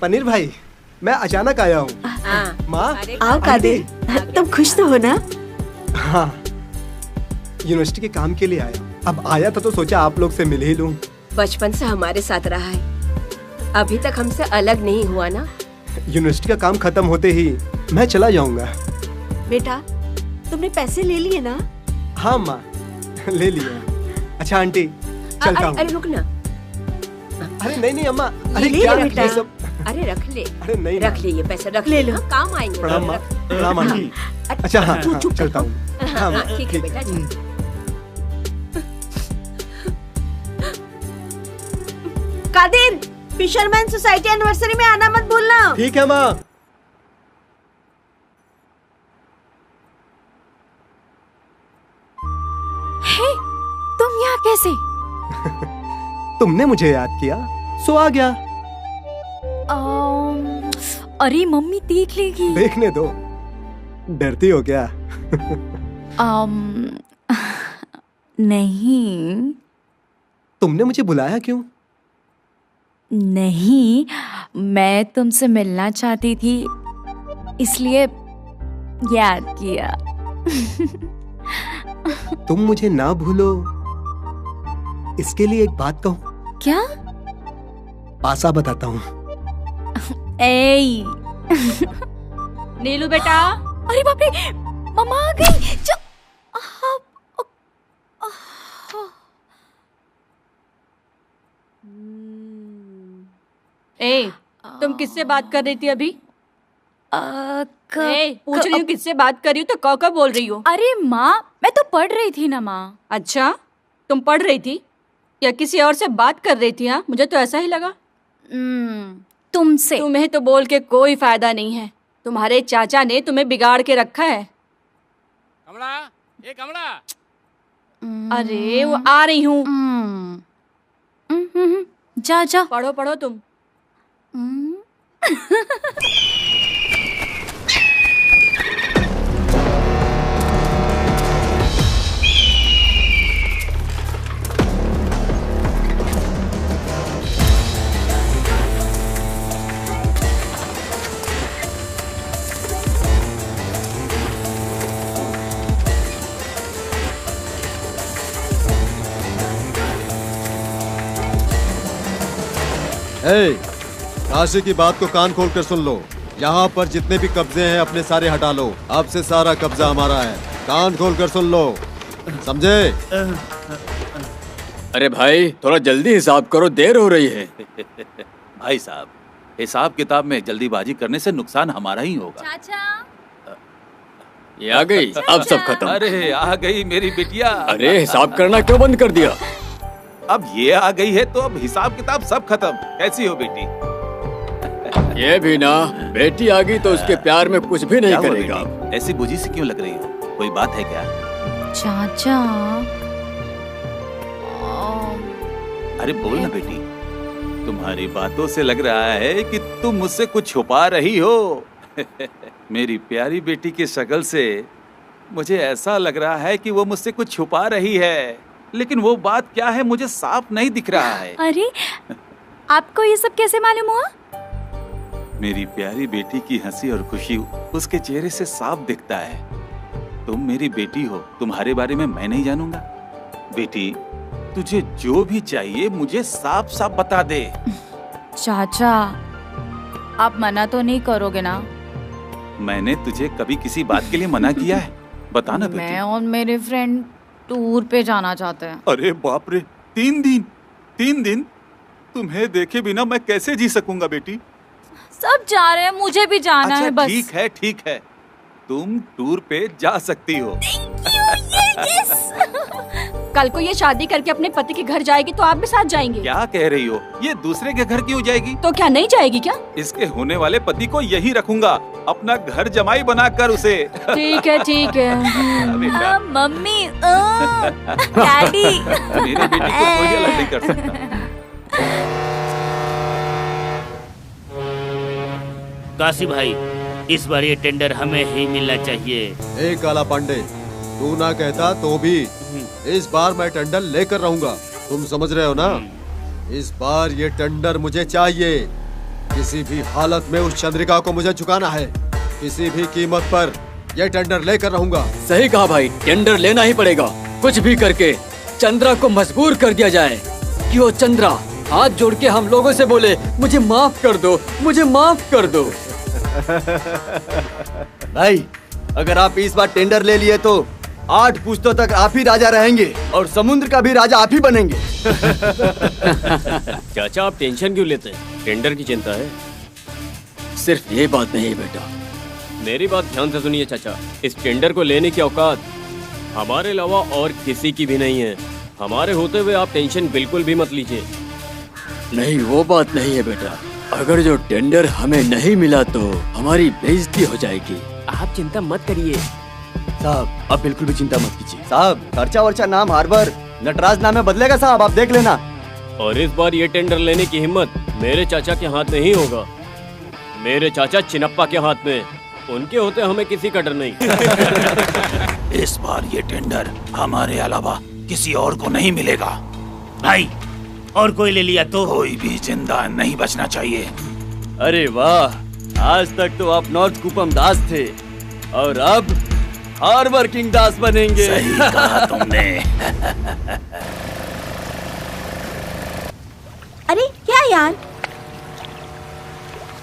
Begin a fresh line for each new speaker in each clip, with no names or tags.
पनीर भाई, मैं अचानक आया हूँ। माँ,
आओ कादिर, तुम खुश तो हो ना?
हाँ, यूनिवर्सिटी के काम के लिए आया। अब आया था तो सोचा आप लोग से मिल ही लूं।
बचपन से हमारे साथ रहा है, अभी तक हमसे अलग नहीं हुआ ना।
यूनिवर्सिटी का काम खत्म होते ही मैं चला जाऊंगा।
बेटा, तुमने पैसे ले लिए ना?
हाँ माँ, ले लिया। अच्छा आंटी, चलता हूँ।
अरे रुक ना।
अरे नहीं अम्मा, अरे
क्या ये सब?
अरे रख ले।
अरे नहीं,
रख ले, ये पैसे रख ले लो, काम आएंगे।
प्रणाम माँ, प्रणाम आंटी। अच्छा हाँ, चलता हूँ।
हाँ ठीक है बेटा।
कादिर, फिशरमैन सोसाइटी एनिवर्सरी में आना मत भूलना।
ठीक है माँ।
हे, तुम यहाँ कैसे?
तुमने मुझे याद किया, सो आ गया।
अरे मम्मी देख लेगी।
देखने दो, डरती हो क्या?
नहीं।
तुमने मुझे बुलाया क्यों?
नहीं, मैं तुमसे मिलना चाहती थी, इसलिए याद किया।
तुम मुझे ना भूलो, इसके लिए एक बात कहूं?
क्या?
पासा बताता हूँ।
ए
नीलू बेटा,
अरे बाप रे, मम्मा आ गई।
ए, तुम किससे बात कर रही थी अभी? पूछ रही हूँ किससे बात कर रही हूँ तो कौ बोल रही हो?
अरे माँ, मैं तो पढ़ रही थी ना माँ।
अच्छा, तुम पढ़ रही थी या किसी और से बात कर रही थी? हाँ, मुझे तो ऐसा ही लगा।
तुमसे।
तुम्हें तो बोल के कोई फायदा नहीं है। तुम्हारे चाचा ने तुम्हें बिगाड़ के रखा है।
कमला, ये कमला।
अरे वो आ रही हूँ।
जा जा।
पढ़ो पढ़ो तुम।
काशी की बात को कान खोल कर सुन लो। यहाँ पर जितने भी कब्जे हैं अपने सारे हटा लो। अब से सारा कब्जा हमारा है। कान खोल कर सुन लो, समझे?
अरे भाई, थोड़ा जल्दी हिसाब करो, देर हो रही है।
भाई साहब, हिसाब किताब में जल्दीबाजी करने से नुकसान हमारा ही होगा।
चाचा,
ये आ गई, अब सब खत्म।
अरे आ गई मेरी बिटिया।
अरे हिसाब करना क्यों बंद कर दिया?
अब ये आ गई है तो अब हिसाब किताब सब खत्म। कैसी हो बेटी?
ये भी ना, बेटी आ गई तो उसके प्यार में कुछ भी नहीं
क्या हुआ
करेगा।
बेटी? ऐसी बुझी सी क्यों लग रही हो? कोई बात है क्या?
चाचा।
अरे बोल ना बेटी, तुम्हारी बातों से लग रहा है कि तुम मुझसे कुछ छुपा रही हो। मेरी प्यारी बेटी की शक्ल से मुझे ऐसा लग रहा है कि वो मुझसे कुछ छुपा रही है, लेकिन वो बात क्या है मुझे साफ नहीं दिख रहा है।
अरे, आपको ये सब कैसे मालूम हुआ?
मेरी प्यारी बेटी की हंसी और खुशी उसके चेहरे से साफ दिखता है। तुम मेरी बेटी हो, तुम्हारे बारे में मैं नहीं जानूंगा? बेटी, तुझे जो भी चाहिए मुझे साफ साफ बता दे।
चाचा, आप मना तो नहीं करोगे ना?
मैंने तुझे कभी किसी बात के लिए मना किया है? बताना बेटी।
मैं और मेरे फ्रेंड टूर पे जाना चाहते हैं।
अरे बाप रे, 3 दिन? तुम्हें देखे बिना मैं कैसे जी सकूंगा बेटी?
सब जा रहे हैं, मुझे भी जाना है बस।
ठीक है, तुम टूर पे जा सकती हो।
कल को ये शादी करके अपने पति के घर जाएगी तो आप भी साथ जाएंगे?
क्या कह रही हो? ये दूसरे के घर क्यों जाएगी?
तो क्या नहीं जाएगी क्या?
इसके होने वाले पति को यही रखूंगा, अपना घर जमाई बनाकर उसे।
ठीक है।
बेटा,
मम्मी, डैडी।
मेरी बेटी को कोई अलग नहीं कर सकता।
काशी भाई, इस बार ये टेंडर हमें ही मिलना चाहिए।
ए काला पांडे, तू ना कहता तो भी इस बार मैं टेंडर लेकर रहूंगा। तुम समझ रहे हो ना? इस बार ये टेंडर मुझे चाहिए। किसी भी हालत में उस चंद्रिका को मुझे चुकाना है। किसी भी कीमत पर ये टेंडर लेकर रहूंगा।
सही कहा भाई, टेंडर लेना ही पड़ेगा। कुछ भी करके चंद्रा को मजबूर कर दिया जाए कि वो चंद्रा हाथ जोड़ के हम लोगों से बोले, मुझे माफ कर दो, मुझे माफ कर दो।
भाई, अगर आप इस बार टेंडर ले लिए तो 8 पुश्तों तक आप ही राजा रहेंगे और समुद्र का भी राजा आप ही बनेंगे।
चाचा, आप टेंशन क्यों लेते हैं? टेंडर की चिंता है।
सिर्फ ये बात नहीं बेटा,
मेरी बात ध्यान से सुनिए चाचा, इस टेंडर को लेने की औकात हमारे अलावा और किसी की भी नहीं है। हमारे होते हुए आप टेंशन बिल्कुल भी मत लीजिए।
नहीं, वो बात नहीं है बेटा। अगर जो टेंडर हमें नहीं मिला तो हमारी बेइज्जती हो जाएगी।
आप चिंता मत करिए
साहब, आप बिल्कुल भी चिंता मत कीजिए साहब। खर्चा वर्चा नाम हार्बर नटराज नाम में बदलेगा साहब, आप देख लेना।
और इस बार ये टेंडर लेने की हिम्मत मेरे चाचा के हाथ में ही होगा। मेरे चाचा चिनप्पा के हाथ में, उनके होते हमें किसी का डर नहीं।
इस बार ये टेंडर हमारे अलावा किसी और को नहीं मिलेगा।
भाई, और कोई ले लिया तो?
कोई भी जिंदा नहीं बचना चाहिए।
अरे वाह, आज तक तो आप नॉर्थ कुपम दास थे और अब हार्ड वर्किंग दास बनेंगे।
सही कहा तुमने।
अरे क्या यार,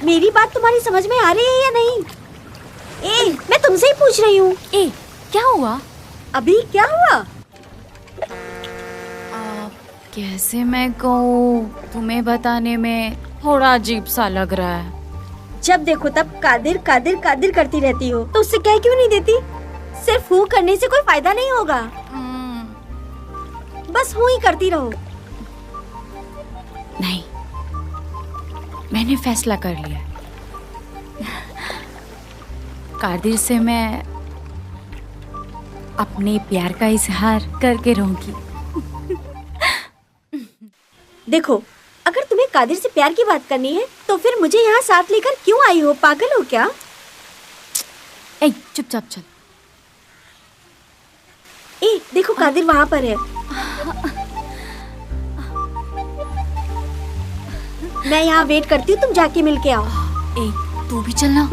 मेरी बात तुम्हारी समझ में आ रही है या नहीं? ए, मैं तुमसे ही पूछ रही हूँ।
ए, क्या हुआ?
अभी क्या हुआ?
कैसे मैं कहूँ, तुम्हें बताने में थोड़ा अजीब सा लग रहा है।
जब देखो तब कादिर कादिर कादिर करती रहती हो, तो उससे कह क्यों नहीं देती? सिर्फ हूँ करने से कोई फायदा नहीं होगा, बस हूँ ही करती रहो।
नहीं, मैंने फैसला कर लिया। कादिर से मैं अपने प्यार का इजहार करके रहूंगी।
देखो, अगर तुम्हें कादिर से प्यार की बात करनी है तो फिर मुझे यहाँ साथ लेकर क्यों आई हो? पागल हो क्या?
ए, चुपचाप चल।
ए, देखो कादिर वहाँ पर है। मैं यहाँ वेट करती हूँ, तुम जाके मिल के आओ।
ए, तू भी चलना।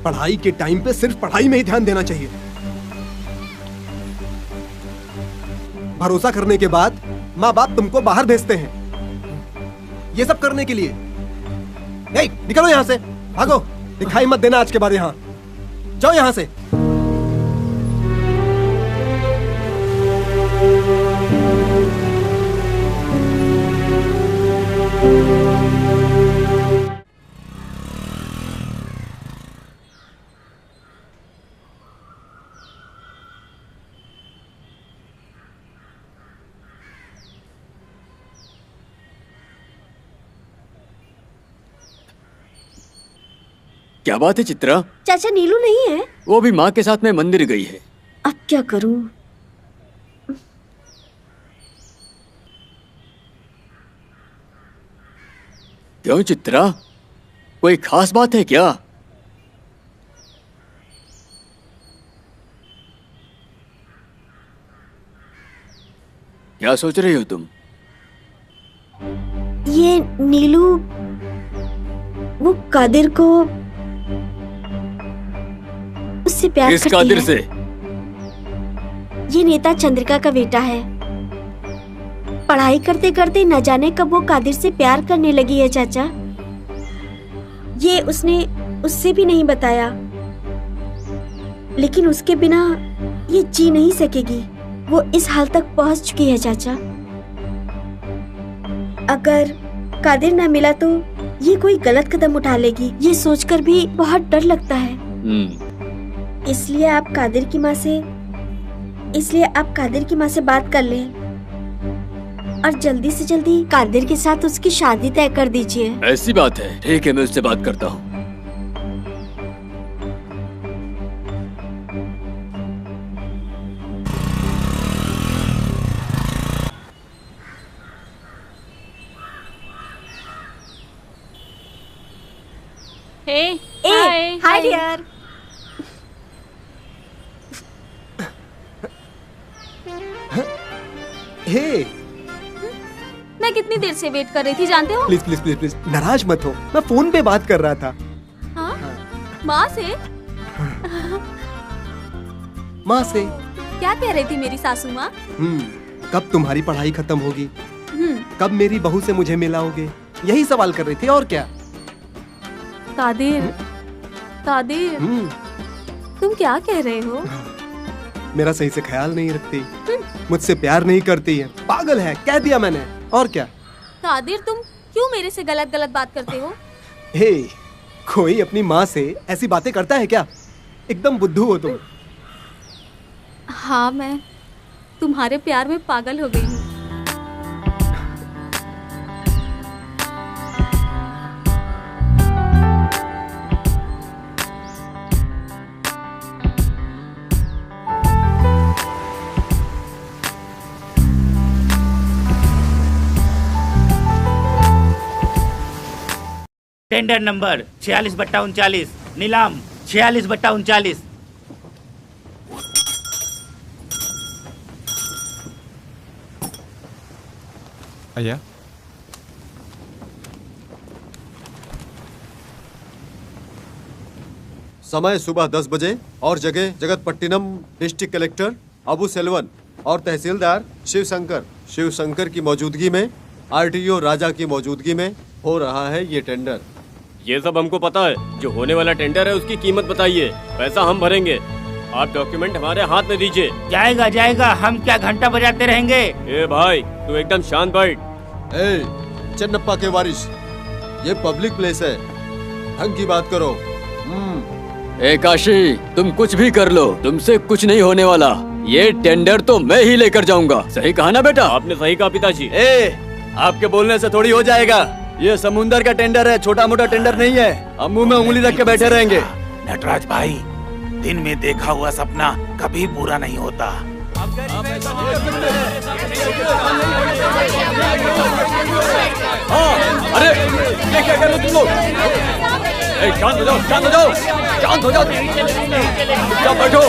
पढ़ाई के टाइम पे सिर्फ पढ़ाई में ही ध्यान देना चाहिए। भरोसा करने के बाद माँ बाप तुमको बाहर भेजते हैं ये सब करने के लिए। निकलो यहाँ से, भागो, दिखाई मत देना आज के बाद यहाँ। जाओ यहाँ से।
क्या बात है चित्रा?
चाचा नीलू नहीं है?
वो भी माँ के साथ में मंदिर गई है।
अब क्या करूं?
क्यों चित्रा, कोई खास बात है क्या? क्या सोच रही हो तुम?
ये नीलू वो कादिर को उससे प्यार
किस
करती
कादिर
है।
से?
ये नेता चंद्रिका का बेटा है। पढ़ाई करते करते न जाने कब वो कादिर से प्यार करने लगी है चाचा। ये उसने उससे भी नहीं बताया, लेकिन उसके बिना ये जी नहीं सकेगी। वो इस हाल तक पहुंच चुकी है चाचा। अगर कादिर ना मिला तो ये कोई गलत कदम उठा लेगी, ये सोचकर भी बहुत डर लगता है। इसलिए आप कादिर की माँ से बात कर लें और जल्दी से जल्दी कादिर के साथ उसकी शादी तय कर दीजिए।
ऐसी बात है, ठीक है, मैं उससे बात करता हूँ।
Hi dear.
हे,
मैं कितनी देर से वेट कर रही थी जानते हो?
प्लीज प्लीज प्लीज प्लीज नाराज मत हो, मैं फोन पे बात कर रहा था।
माँ से?
माँ से?
क्या कह रही थी मेरी सासू माँ?
कब तुम्हारी पढ़ाई खत्म होगी, कब मेरी बहू से मुझे मिलाओगे, यही सवाल कर रही थी और क्या।
कादिर, कादिर, तुम क्या कह रहे हो?
मेरा सही से ख्याल नहीं रखती, मुझसे प्यार नहीं करती है, पागल है, कह दिया मैंने, और क्या।
कादिर, तुम क्यों मेरे से गलत गलत बात करते हो?
हे, कोई अपनी माँ से ऐसी बातें करता है क्या? एकदम बुद्धू हो तुम।
हाँ, मैं तुम्हारे प्यार में पागल हो गई हूँ।
टेंडर नंबर 46/39, नीलाम 46/39।
भैया,
समय सुबह 10 बजे और जगह जगतपट्टिनम, डिस्ट्रिक्ट कलेक्टर अबू सेल्वन और तहसीलदार शिव शंकर की मौजूदगी में, आरटीओ राजा की मौजूदगी में हो रहा है ये टेंडर।
ये सब हमको पता है। जो होने वाला टेंडर है उसकी कीमत बताइए, पैसा हम भरेंगे। आप डॉक्यूमेंट हमारे हाथ में दीजिए।
जाएगा जाएगा, हम क्या घंटा बजाते रहेंगे।
ए भाई तू एकदम शांत बैठ।
चन्नप्पा के वारिस, ये पब्लिक प्लेस है, ढंग की बात करो।
ए काशी, तुम कुछ भी कर लो, तुमसे कुछ नहीं होने वाला। ये टेंडर तो मैं ही लेकर जाऊंगा। सही कहा ना बेटा?
आपने सही कहा पिताजी।
आपके बोलने से थोड़ी हो जाएगा। ये समुंदर का टेंडर है, छोटा मोटा टेंडर नहीं है। हम मुंह में उंगली रख के बैठे रहेंगे।
नटराज भाई, दिन में देखा हुआ सपना कभी पूरा नहीं होता।
अरे ये क्या कर रहे हो तुम लोग? शांत हो जाओ, शांत हो जाओ, शांत हो जाओ। क्या बैठो।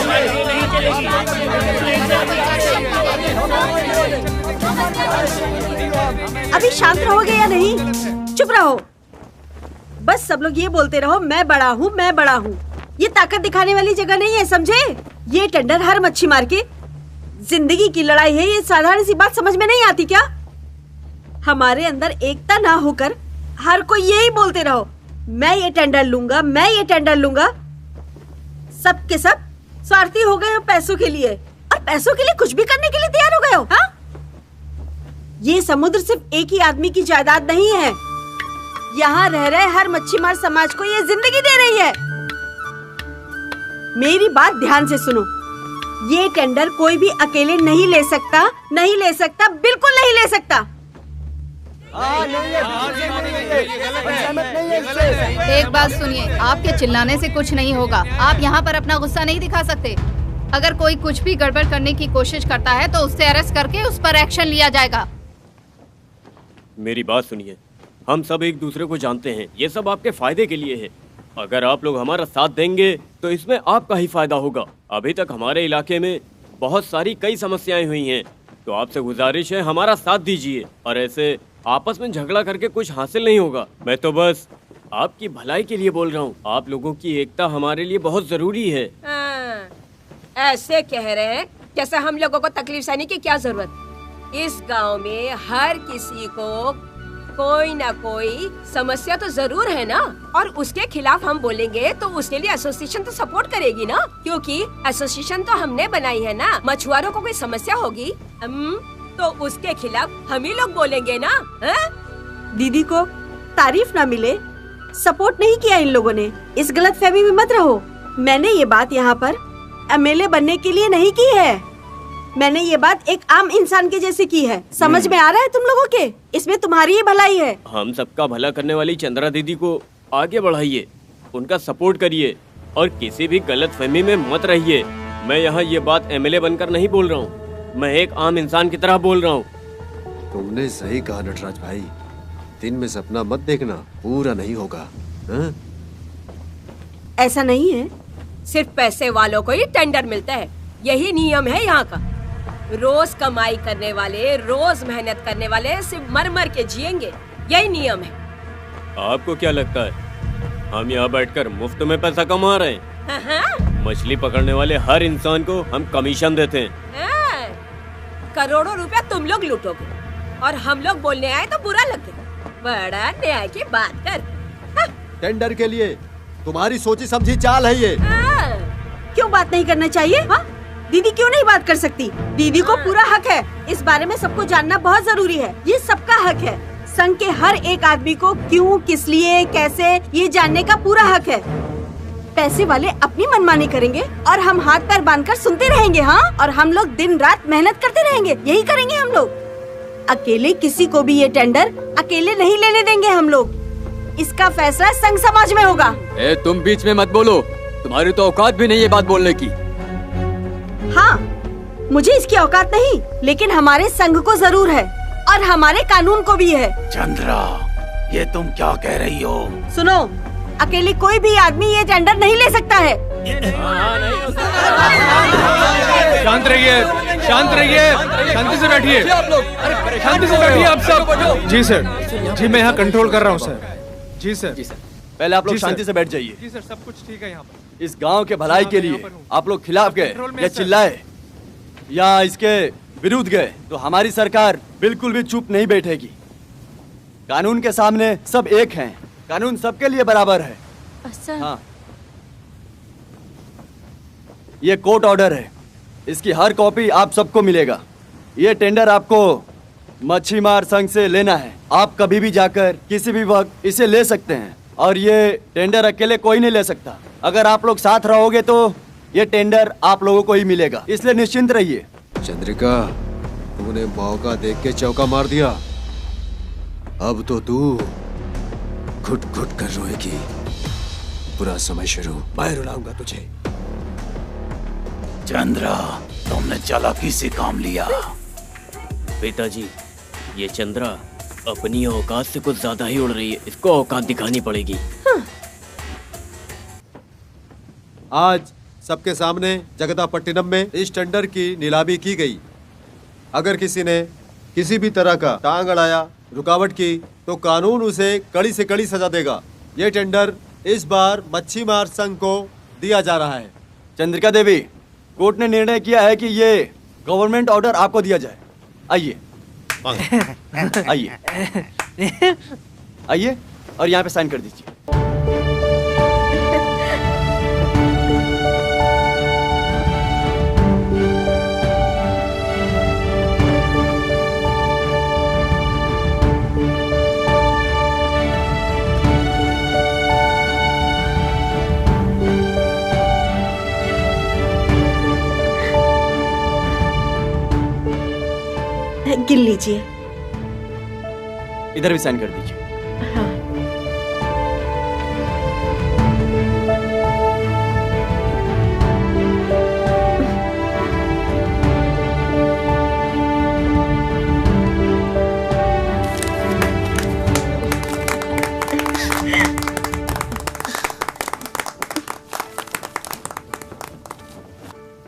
अभी शांत रहोगे या नहीं? चुप रहो। बस सब लोग ये बोलते रहो, मैं बड़ा हूँ, मैं बड़ा हूँ। ये ताकत दिखाने वाली जगह नहीं है, समझे? ये टेंडर हर मच्छी मार के जिंदगी की लड़ाई है। ये साधारण सी बात समझ में नहीं आती क्या? हमारे अंदर एकता ना होकर हर कोई यही बोलते रहो, मैं ये टेंडर लूंगा, मैं ये टेंडर लूंगा। सब के सब स्वार्थी हो गए हो पैसों के लिए, और पैसों के लिए कुछ भी करने के लिए तैयार हो गए हो। हाँ? ये समुद्र सिर्फ एक ही आदमी की जायदाद नहीं है। यहाँ रह रहे हर मच्छीमार समाज को ये जिंदगी दे रही है। मेरी बात ध्यान से सुनो। ये टेंडर कोई भी अकेले नहीं ले सकता, नहीं ले सकता, बिल्कुल नहीं ले सकता।
एक बात सुनिए, आपके चिल्लाने से कुछ नहीं होगा। आप यहाँ पर अपना गुस्सा नहीं दिखा सकते। अगर कोई कुछ भी गड़बड़ करने की कोशिश करता है तो उससे अरेस्ट करके उस पर एक्शन लिया जाएगा।
मेरी बात सुनिए, हम सब एक दूसरे को जानते हैं। ये सब आपके फायदे के लिए है। अगर आप लोग हमारा साथ देंगे तो इसमें आपका ही फायदा होगा। अभी तक हमारे इलाके में बहुत सारी कई समस्याएं हुई हैं, तो आपसे गुजारिश है हमारा साथ दीजिए। और ऐसे आपस में झगड़ा करके कुछ हासिल नहीं होगा। मैं तो बस आपकी भलाई के लिए बोल रहा हूँ। आप लोगों की एकता हमारे लिए बहुत जरूरी है।
ऐसे कह रहे हैं जैसे हम लोगों को तकलीफ सहने की क्या जरूरत। इस गांव में हर किसी को कोई ना कोई समस्या तो जरूर है ना, और उसके खिलाफ हम बोलेंगे तो उसके लिए एसोसिएशन तो सपोर्ट करेगी ना, क्योंकि एसोसिएशन तो हमने बनाई है ना। मछुआरों को कोई समस्या होगी तो उसके खिलाफ हम ही लोग बोलेंगे ना।
दीदी को तारीफ ना मिले, सपोर्ट नहीं किया इन लोगों ने। इस गलतफहमी में मत रहो। मैंने ये बात यहाँ पर एमएलए बनने के लिए नहीं की है। मैंने ये बात एक आम इंसान के जैसे की है। समझ में आ रहा है तुम लोगों के? इसमें तुम्हारी ही भलाई है।
हम सबका भला करने वाली चंद्रा दीदी को आगे बढ़ाइए, उनका सपोर्ट करिए और किसी भी गलतफहमी में मत रहिए। मैं यहाँ ये बात एमएलए बनकर नहीं बोल रहा हूँ, मैं एक आम इंसान की तरह बोल रहा हूँ।
तुमने सही कहा नटराज भाई, दिन में सपना मत देखना, पूरा नहीं होगा। हाँ?
ऐसा नहीं है।
सिर्फ पैसे वालों को ही टेंडर मिलता है, यही नियम है यहाँ का। रोज कमाई करने वाले, रोज मेहनत करने वाले सिर्फ मर मर के जिएंगे, यही नियम है।
आपको क्या लगता है हम यहाँ बैठकर मुफ्त में पैसा कमा रहे हैं? मछली पकड़ने वाले हर इंसान को हम कमीशन देते हैं।
करोड़ों रुपया तुम लोग लूटोगे और हम लोग बोलने आए तो बुरा लगे। बड़ा न्याय की बात कर।
टेंडर के लिए तुम्हारी सोची समझी चाल है ये।
क्यों बात नहीं करना चाहिए? हाँ? दीदी क्यों नहीं बात कर सकती? दीदी को पूरा हक है। इस बारे में सबको जानना बहुत जरूरी है। ये सबका हक है। संघ के हर एक आदमी को क्यों, किस लिए, कैसे, ये जानने का पूरा हक है। पैसे वाले अपनी मनमानी करेंगे और हम हाथ पैर बांधकर सुनते रहेंगे। हाँ, और हम लोग दिन रात मेहनत करते रहेंगे। यही करेंगे हम लोग। अकेले किसी को भी ये टेंडर अकेले नहीं लेने देंगे हम लोग। इसका फैसला संघ समाज में होगा।
तुम बीच में मत बोलो, तुम्हारी तो औकात भी नहीं है बात बोलने की।
हाँ, मुझे इसकी औकात नहीं, लेकिन हमारे संघ को जरूर है और हमारे कानून को भी है।
चंद्रा, ये तुम क्या कह रही हो?
सुनो, अकेले कोई भी आदमी ये टेंडर नहीं ले सकता है।
शांत रहिए, शांत रहिए, शांति से बैठिए, शांति से बैठिए आप सब। जी सर, जी मैं यहाँ कंट्रोल कर रहा हूँ सर। जी सर।
पहले आप लोग
जी, सर।
शांति से बैठ जाइए।
जी सर, सब कुछ ठीक है यहाँ पर।
इस गांव के भलाई के लिए आप लोग खिलाफ गए
कंट्रोल में
या
है, सर।
चिल्लाए या इसके विरुद्ध गए तो हमारी सरकार बिल्कुल भी चुप नहीं बैठेगी। कानून के सामने सब एक हैं, कानून सबके लिए बराबर है।
सर।
हाँ, ये कोर्ट ऑर्डर है, इसकी हर कॉपी आप सबको मिलेगा। ये टेंडर आपको मच्छीमार संघ से लेना है। आप कभी भी जाकर किसी भी वक्त इसे ले सकते हैं और ये टेंडर अकेले कोई नहीं ले सकता। अगर आप लोग साथ रहोगे तो ये टेंडर आप लोगों को ही मिलेगा, इसलिए निश्चिंत रहिए।
चंद्रिका, तूने मौका देख के चौका मार दिया। अब तो तू घुट घुट कर रोएगी। पूरा समय शुरू, मैं रुलाऊंगा तुझे।
चंद्रा, तुमने चालाकी से काम लिया।
पिताजी, ये चंद्रा अपनी औकात से कुछ ज्यादा ही उड़ रही है, इसको औकात दिखानी पड़ेगी।
आज सबके सामने जगदापट्टिनम में इस टेंडर की नीलामी की गई। अगर किसी ने किसी भी तरह का टांग अड़ाया, रुकावट की, तो कानून उसे कड़ी से कड़ी सजा देगा। ये टेंडर इस बार मच्छीमार संघ को दिया जा रहा है।
चंद्रिका देवी, कोर्ट ने निर्णय किया है कि ये गवर्नमेंट ऑर्डर आपको दिया जाए। आइए आइए आइए और यहाँ पे साइन कर दीजिए।
गिन लीजिए।
इधर भी साइन कर दीजिए।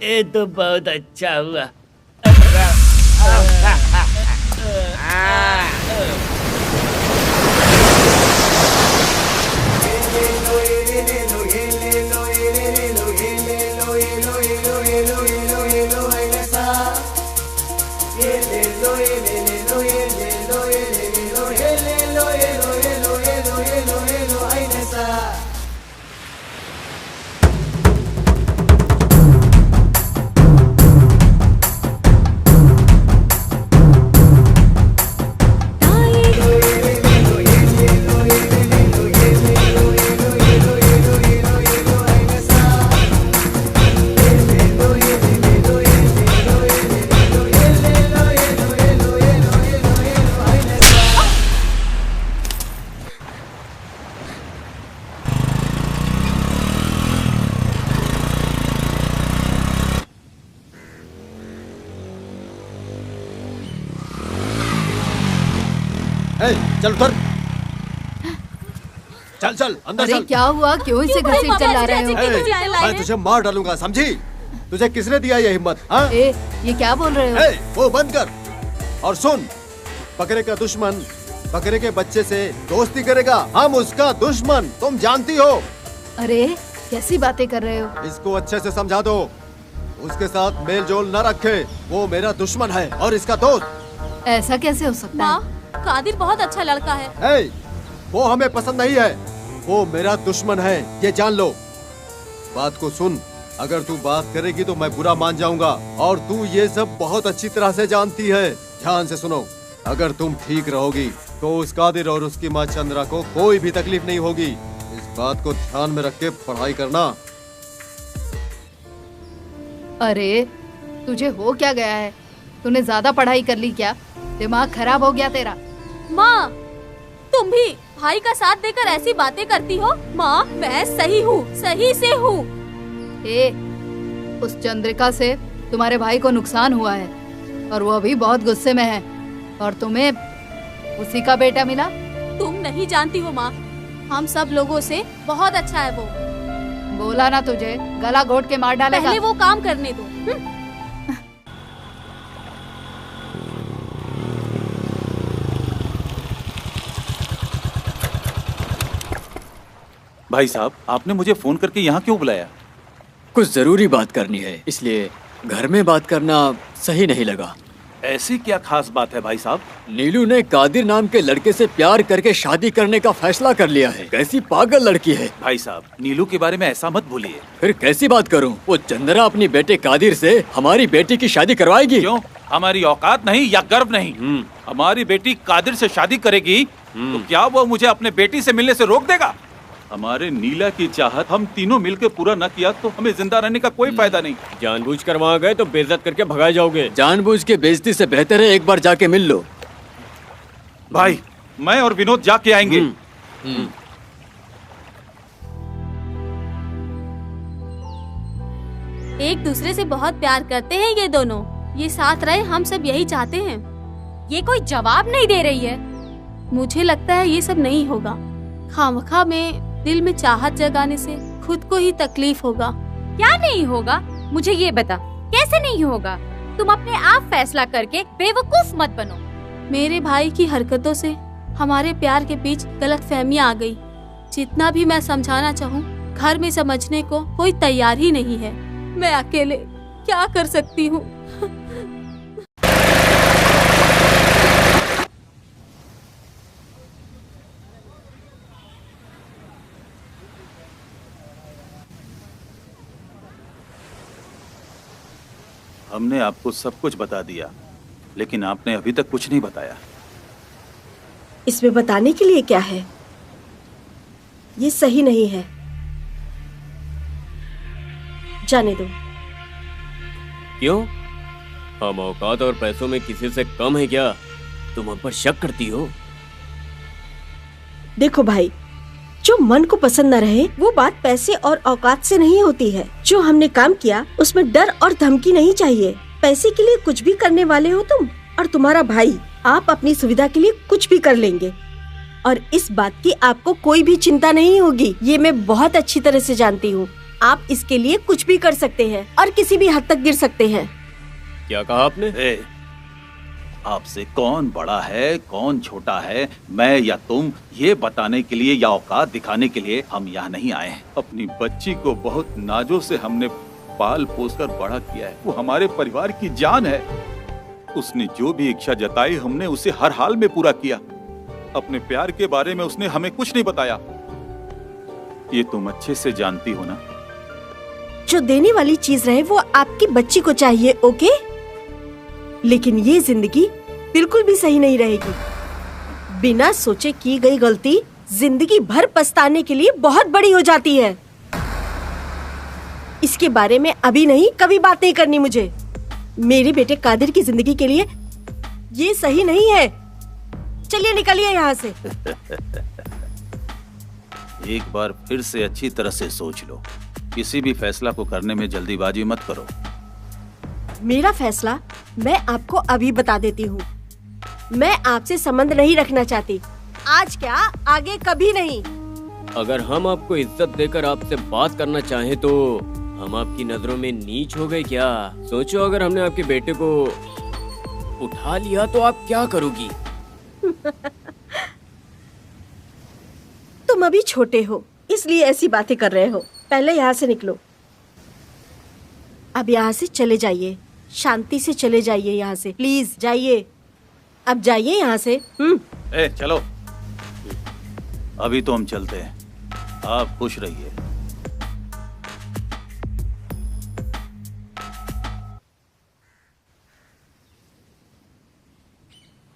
ये तो बहुत अच्छा हुआ।
चल उतर, चल चल अंदर
अरे
चल।
क्या हुआ, क्यों इसे घसीट चला रहे हो?
मैं तुझे मार डालूंगा, समझी? तुझे किसने दिया ये हिम्मत? हाँ?
ये क्या बोल रहे हो?
वो बंद कर और सुन, बकरे का दुश्मन बकरे के बच्चे से दोस्ती करेगा, हम उसका दुश्मन, तुम जानती हो।
अरे कैसी बातें कर रहे हो?
इसको अच्छे से समझा दो, उसके साथ मेल जोल न रखे, वो मेरा दुश्मन है और इसका दोस्त।
ऐसा कैसे हो सकता है?
कादिर बहुत अच्छा लड़का है।
वो हमें पसंद नहीं है, वो मेरा दुश्मन है, ये जान लो। बात को सुन, अगर तू बात करेगी तो मैं बुरा मान जाऊंगा और तू ये सब बहुत अच्छी तरह से जानती है। ध्यान से सुनो, अगर तुम ठीक रहोगी तो उस कादिर और उसकी माँ चंद्रा को कोई भी तकलीफ नहीं होगी। इस बात को ध्यान में रख के पढ़ाई करना।
अरे तुझे हो क्या गया है? तूने ज्यादा पढ़ाई कर ली क्या? दिमाग खराब हो गया तेरा?
माँ, तुम भी भाई का साथ देकर ऐसी बातें करती हो? माँ, मैं सही हूँ, सही से हूँ।
उस चंद्रिका से तुम्हारे भाई को नुकसान हुआ है और वो अभी बहुत गुस्से में है और तुम्हें उसी का बेटा मिला।
तुम नहीं जानती हो माँ, हम सब लोगों से बहुत अच्छा है वो।
बोला ना तुझे, गला घोट के मार डालेगा।
पहले वो काम करने दो।
भाई साहब, आपने मुझे फोन करके यहाँ क्यों बुलाया?
कुछ जरूरी बात करनी है, इसलिए घर में बात करना सही नहीं लगा।
ऐसी क्या खास बात है भाई साहब?
नीलू ने कादिर नाम के लड़के से प्यार करके शादी करने का फैसला कर लिया है। कैसी पागल लड़की है।
भाई साहब, नीलू के बारे में ऐसा मत भूलिए।
फिर कैसी बात करूं? वो चंद्रा अपनी बेटे कादिर से हमारी बेटी की शादी करवाएगी।
क्यों? हमारी औकात नहीं या गर्व नहीं? हमारी बेटी कादिर से शादी करेगी तो क्या वो मुझे अपने बेटी से मिलने से रोक देगा? हमारे नीला की चाहत हम तीनों मिलकर पूरा न किया तो हमें जिंदा रहने का कोई फायदा नहीं।
जानबूझकर वहाँ गए तो बेइज्जत करके भगाए जाओगे।
जानबूझ के बेइज्जती से बेहतर है एक बार जाके मिल लो।
भाई, मैं और विनोद जाके आएंगे।
एक दूसरे से बहुत प्यार करते हैं ये दोनों। ये साथ रहे, हम सब यही चाहते हैं।
ये कोई जवाब नहीं दे रही है।
मुझे लगता है ये सब नहीं होगा। खामखा में दिल में चाहत जगाने से खुद को ही तकलीफ होगा।
क्या नहीं होगा? मुझे ये बता, कैसे नहीं होगा? तुम अपने आप फैसला करके बेवकूफ मत बनो।
मेरे भाई की हरकतों से हमारे प्यार के बीच गलतफहमियां आ गई। जितना भी मैं समझाना चाहूँ, घर में समझने को कोई तैयार ही नहीं है। मैं अकेले क्या कर सकती हूँ?
हमने आपको सब कुछ बता दिया, लेकिन आपने अभी तक कुछ नहीं बताया।
इसमें बताने के लिए क्या है? ये सही नहीं है, जाने दो।
क्यों? हम औकात और पैसों में किसी से कम है क्या? तुम हम पर शक करती हो?
देखो भाई, जो मन को पसंद न रहे वो बात पैसे और औकात से नहीं होती है। जो हमने काम किया उसमें डर और धमकी नहीं चाहिए। पैसे के लिए कुछ भी करने वाले हो तुम और तुम्हारा भाई। आप अपनी सुविधा के लिए कुछ भी कर लेंगे और इस बात की आपको कोई भी चिंता नहीं होगी। ये मैं बहुत अच्छी तरह से जानती हूँ। आप इसके लिए कुछ भी कर सकते हैं और किसी भी हद तक गिर सकते हैं।
क्या कहा आपने?
आपसे कौन बड़ा है कौन छोटा है, मैं या तुम, ये बताने के लिए या औकात दिखाने के लिए हम यहाँ नहीं आए हैं। अपनी बच्ची को बहुत नाजों से हमने पाल पोस कर बड़ा किया है। वो हमारे परिवार की जान है। उसने जो भी इच्छा जताई हमने उसे हर हाल में पूरा किया। अपने प्यार के बारे में उसने हमें कुछ नहीं बताया। ये तुम अच्छे से जानती हो ना।
जो देने वाली चीज रहे वो आपकी बच्ची को चाहिए, ओके? लेकिन ये जिंदगी बिल्कुल भी सही नहीं रहेगी। बिना सोचे की गई गलती जिंदगी भर पछताने के लिए बहुत बड़ी हो जाती है। इसके बारे में अभी नहीं, कभी बात नहीं करनी मुझे। मेरे बेटे कादिर की जिंदगी के लिए ये सही नहीं है। चलिए निकलिए यहाँ से।
एक बार फिर से अच्छी तरह से सोच लो। किसी भी फैसला को करने में जल्दीबाजी मत करो।
मेरा फैसला मैं आपको अभी बता देती हूँ। मैं आपसे संबंध नहीं रखना चाहती। आज क्या, आगे कभी नहीं।
अगर हम आपको इज्जत देकर आपसे बात करना चाहें तो हम आपकी नजरों में नीच हो गए क्या? सोचो, अगर हमने आपके बेटे को उठा लिया तो आप क्या करोगी?
तुम अभी छोटे हो इसलिए ऐसी बातें कर रहे हो। पहले यहाँ से निकलो। अब यहाँ से चले जाइए, शांति से चले जाइए यहाँ से, प्लीज जाइए। अब जाइए यहाँ से।
चलो, अभी तो हम चलते हैं। आप खुश रहिए।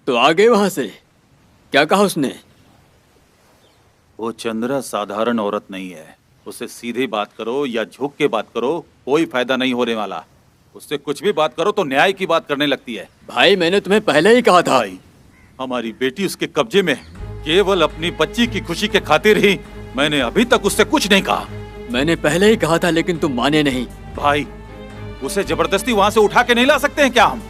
तो आ गए वहां से? क्या कहा उसने?
वो चंद्रा साधारण औरत नहीं है। उससे सीधी बात करो या झुक के बात करो, कोई फायदा नहीं होने वाला। उससे कुछ भी बात करो तो न्याय की बात करने लगती है।
भाई, मैंने तुम्हें पहले ही कहा था।
भाई, हमारी बेटी उसके कब्जे में, केवल अपनी बच्ची की खुशी के खातिर ही मैंने अभी तक उससे कुछ नहीं कहा।
मैंने पहले ही कहा था लेकिन तुम माने नहीं।
भाई, उसे जबरदस्ती वहाँ से उठा के नहीं ला सकते हैं क्या हम?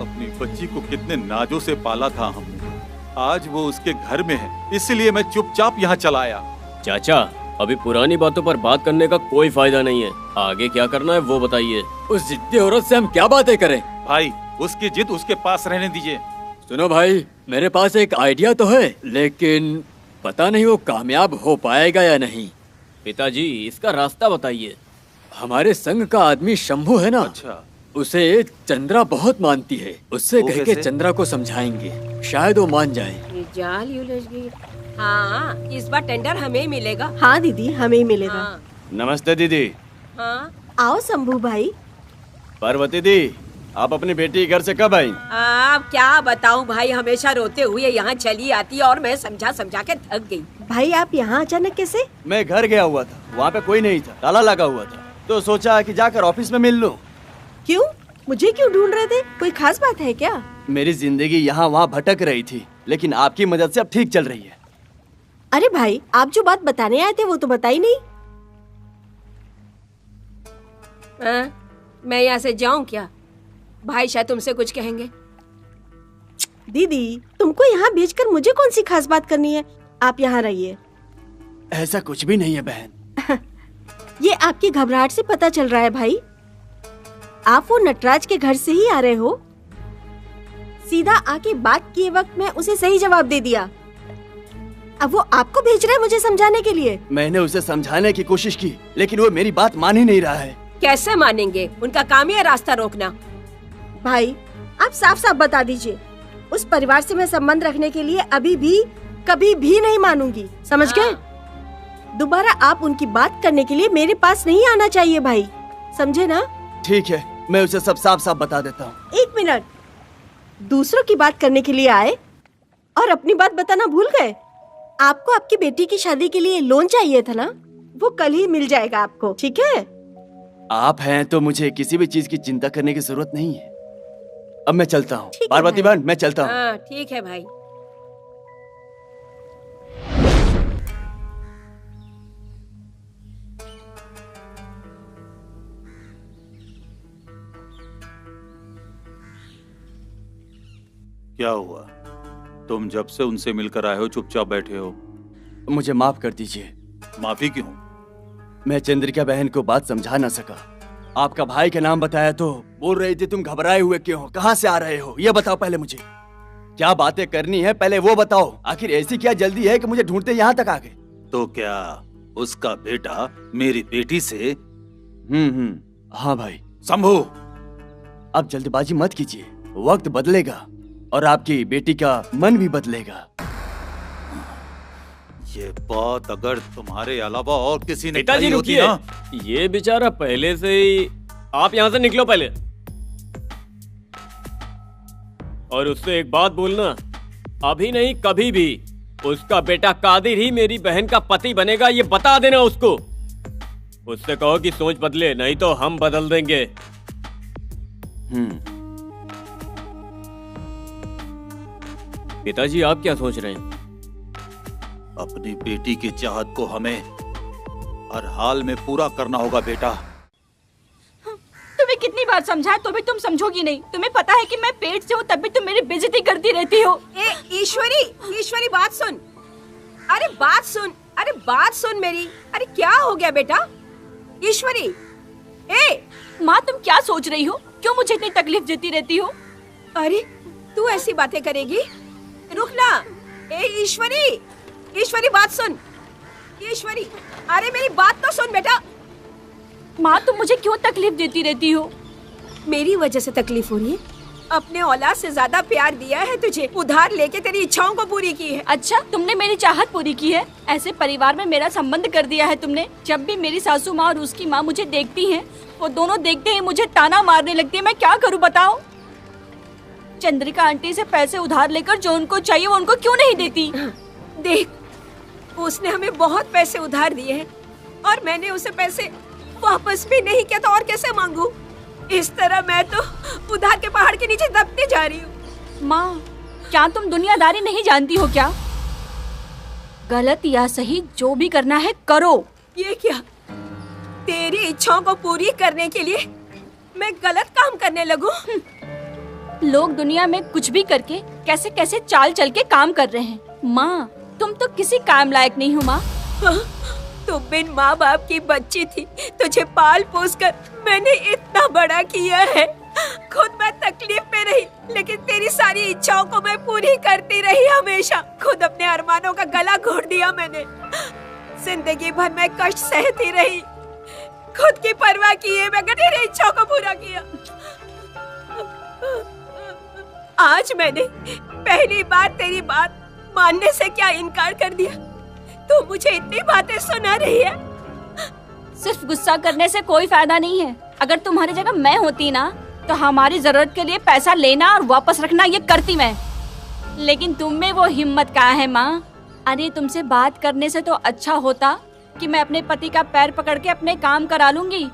अपनी बच्ची को कितने नाजों से पाला था हमने। आज वो उसके घर में है, इसलिए मैं चुपचाप यहाँ चला आया।
चाचा, अभी पुरानी बातों पर बात करने का कोई फायदा नहीं है। आगे क्या करना है वो बताइए।
उस जिद्दी औरत से हम क्या बातें करें?
भाई, उसकी जिद उसके पास रहने दीजिए।
सुनो भाई, मेरे पास एक आइडिया तो है, लेकिन पता नहीं वो कामयाब हो पाएगा या नहीं। पिताजी इसका रास्ता बताइए। हमारे संघ का आदमी शंभू है ना,
अच्छा।
उसे चंद्रा बहुत मानती है। उससे
वो
कह के
कैसे?
चंद्रा को समझाएंगे, शायद वो मान जाए।
ये जाल ही उलझ गई। हाँ, इस बार टेंडर हमें ही मिलेगा।
हाँ दीदी, हमें ही मिलेगा।
हाँ,
नमस्ते दीदी।
हाँ।
आओ शंभू भाई।
पार्वती दी, आप अपनी बेटी के घर से कब आई?
अब क्या बताऊं भाई, हमेशा रोते हुए यहाँ चली आती और मैं समझा समझा के थक गई।
भाई आप यहाँ अचानक कैसे?
मैं घर गया हुआ था, वहाँ पे कोई नहीं था, ताला लगा हुआ था, तो सोचा कि जाकर ऑफिस में मिल लूं।
क्यों? मुझे क्यों ढूंढ रहे थे? कोई खास बात है क्या?
मेरी जिंदगी यहाँ वहाँ भटक रही थी, लेकिन आपकी मदद से अब ठीक चल रही है।
अरे भाई, आप जो बात बताने आए थे वो तो बताई नहीं।
मैं यहाँ से जाऊं क्या? भाई शायद तुमसे कुछ कहेंगे।
दीदी, तुमको यहाँ भेजकर मुझे कौन सी खास बात करनी है? आप यहाँ रहिए।
ऐसा कुछ भी नहीं है बहन।
ये आपकी घबराहट से पता चल रहा है भाई। आप वो नटराज के घर से ही आ रहे हो। सीधा आके बात किए वक्त मैं उसे सही जवाब दे दिया। अब वो आपको भेज रहा है मुझे समझाने के लिए।
मैंने उसे समझाने की कोशिश की, लेकिन वो मेरी बात मान ही नहीं रहा है।
कैसे मानेंगे? उनका काम ही है रास्ता रोकना।
भाई, आप साफ साफ बता दीजिए। उस परिवार से मैं संबंध रखने के लिए अभी भी कभी भी नहीं मानूंगी, समझ गए? दोबारा आप उनकी बात करने के लिए मेरे पास नहीं आना चाहिए भाई, समझे ना?
ठीक है, मैं उसे सब साफ साफ बता देता हूँ।
1 मिनट, दूसरों की बात करने के लिए आए और अपनी बात बताना भूल गए। आपको आपकी बेटी की शादी के लिए लोन चाहिए था ना, वो कल ही मिल जाएगा आपको, ठीक है?
आप हैं तो मुझे किसी भी चीज की चिंता करने की जरूरत नहीं है। अब मैं चलता हूँ।
ठीक है
पार्वती
भाई।
बहन, मैं चलता हूँ।
हाँ, ठीक है भाई।
क्या हुआ? तुम जब से उनसे मिलकर आए हो चुपचाप बैठे हो।
मुझे माफ कर दीजिए।
माफी क्यों?
मैं चंद्रिका बहन को बात समझा ना सका। आपका भाई का नाम बताया तो बोल रही थी तुम घबराए हुए क्यों हो, कहाँ से आ रहे हो, ये बताओ पहले मुझे। क्या बातें करनी है पहले वो बताओ। आखिर ऐसी क्या जल्दी है कि मुझे ढूंढते यहाँ तक आ गए?
तो क्या उसका बेटा मेरी बेटी से?
हाँ भाई।
शंभू,
अब जल्दबाजी मत कीजिए, वक्त बदलेगा और आपकी बेटी का मन भी बदलेगा।
ये बात अगर तुम्हारे अलावा और किसी ने
पिताजी
कही होती
रुकिए,
ना।
ये बेचारा पहले से ही। आप यहाँ से निकलो पहले। और उससे एक बात बोलना, अभी नहीं कभी भी उसका बेटा कादिर ही मेरी बहन का पति बनेगा, ये बता देना उसको। उससे कहो कि सोच बदले, नहीं तो हम बदल देंगे। पिताजी आप क्या सोच रहे हैं?
अपनी बेटी की चाहत को हमें हर हाल में पूरा करना होगा बेटा।
तुम्हें कितनी बार समझाया तो भी तुम समझोगी नहीं। तुम्हें पता है कि मैं पेट से हूँ तब भी तुम मेरी बेइज्जती करती रहती हो।
ए ईश्वरी, ईश्वरी बात सुन। अरे बात सुन, अरे बात सुन मेरी। अरे क्या हो गया बेटा? ईश्वरी, ए
माँ तुम क्या सोच रही हो? क्यों मुझे इतनी तकलीफ देती रहती हो?
अरे तू ऐसी बातें करेगी? रुक ना। ए ईश्वरी, ईश्वरी बात सुन। ईश्वरी, अरे मेरी बात तो सुन बेटा।
माँ तुम मुझे क्यों तकलीफ देती रहती हो?
मेरी वजह से तकलीफ हो रही है? अपने औलाद से ज्यादा प्यार दिया है तुझे, उधार लेके तेरी इच्छाओं को पूरी की है।
अच्छा, तुमने मेरी चाहत पूरी की है? ऐसे परिवार में मेरा संबंध कर दिया है तुमने। जब भी मेरी सासू माँ और उसकी माँ मुझे देखती हैं, वो दोनों देखते ही मुझे ताना मारने लगती है। मैं क्या करूँ बताओ? चंद्रिका आंटी से पैसे उधार लेकर जो उनको चाहिए वो उनको क्यों नहीं देती?
देख, उसने हमें बहुत पैसे उधार दिए हैं और मैंने उसे पैसे वापस भी नहीं किया, तो और कैसे मांगू? इस तरह मैं तो उधार के पहाड़ के नीचे दबते जा रही हूँ।
माँ, क्या तुम दुनियादारी नहीं जानती हो क्या? गलत या सही जो भी करना है करो।
ये क्या? तेरी इच्छाओं को पूरी करने के लिए मैं गलत काम करने लगूं?
लोग दुनिया में कुछ भी करके कैसे कैसे चाल चल के काम कर रहे हैं। माँ, तुम तो किसी काम लायक नहीं हो माँ।
तुम बिन माँ बाप की बच्ची थी, तुझे पाल पोस कर मैंने इतना बड़ा किया है। खुद मैं तकलीफ में रही, लेकिन तेरी सारी इच्छाओं को मैं पूरी करती रही हमेशा। खुद अपने अरमानों का गला घोट दिया मैंने। जिंदगी भर मैं कष्ट सहती रही, खुद की परवाह किए मगर तेरी इच्छाओं को पूरा किया। आज मैंने पहली बार तेरी बात मानने से क्या इनकार कर दिया? तू मुझे इतनी बातें सुना रही है।
सिर्फ गुस्सा करने से कोई फायदा नहीं है। अगर तुम्हारी जगह मैं होती ना तो हमारी जरूरत के लिए पैसा लेना और वापस रखना ये करती मैं। लेकिन तुम में वो हिम्मत कहाँ है माँ? अरे तुमसे बात करने से तो अच्छा होता कि मैं अपने पति का पैर पकड़ के अपने काम करा लूंगी।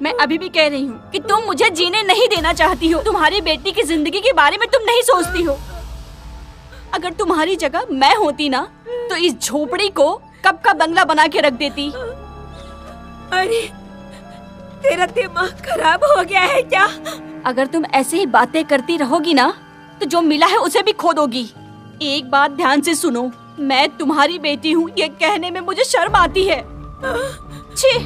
मैं अभी भी कह रही हूँ कि तुम मुझे जीने नहीं देना चाहती हो। तुम्हारी बेटी की जिंदगी के बारे में तुम नहीं सोचती हो। अगर तुम्हारी जगह मैं होती ना तो इस झोपड़ी को कब का बंगला बना के रख देती।
अरे तेरा दिमाग खराब हो गया है क्या?
अगर तुम ऐसे ही बातें करती रहोगी ना तो जो मिला है उसे भी खो दोगी। एक बात ध्यान से सुनो, मैं तुम्हारी बेटी हूँ ये कहने में मुझे शर्म आती है। छी।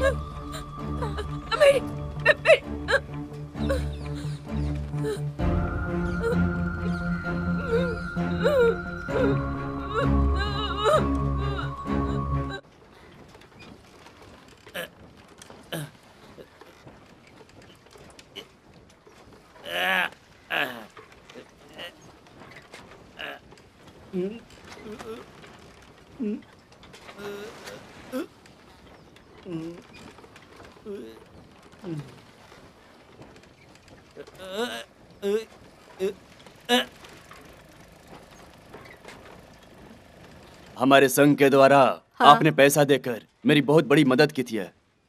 हमारे संघ के द्वारा आपने पैसा देकर मेरी बहुत बड़ी मदद की थी।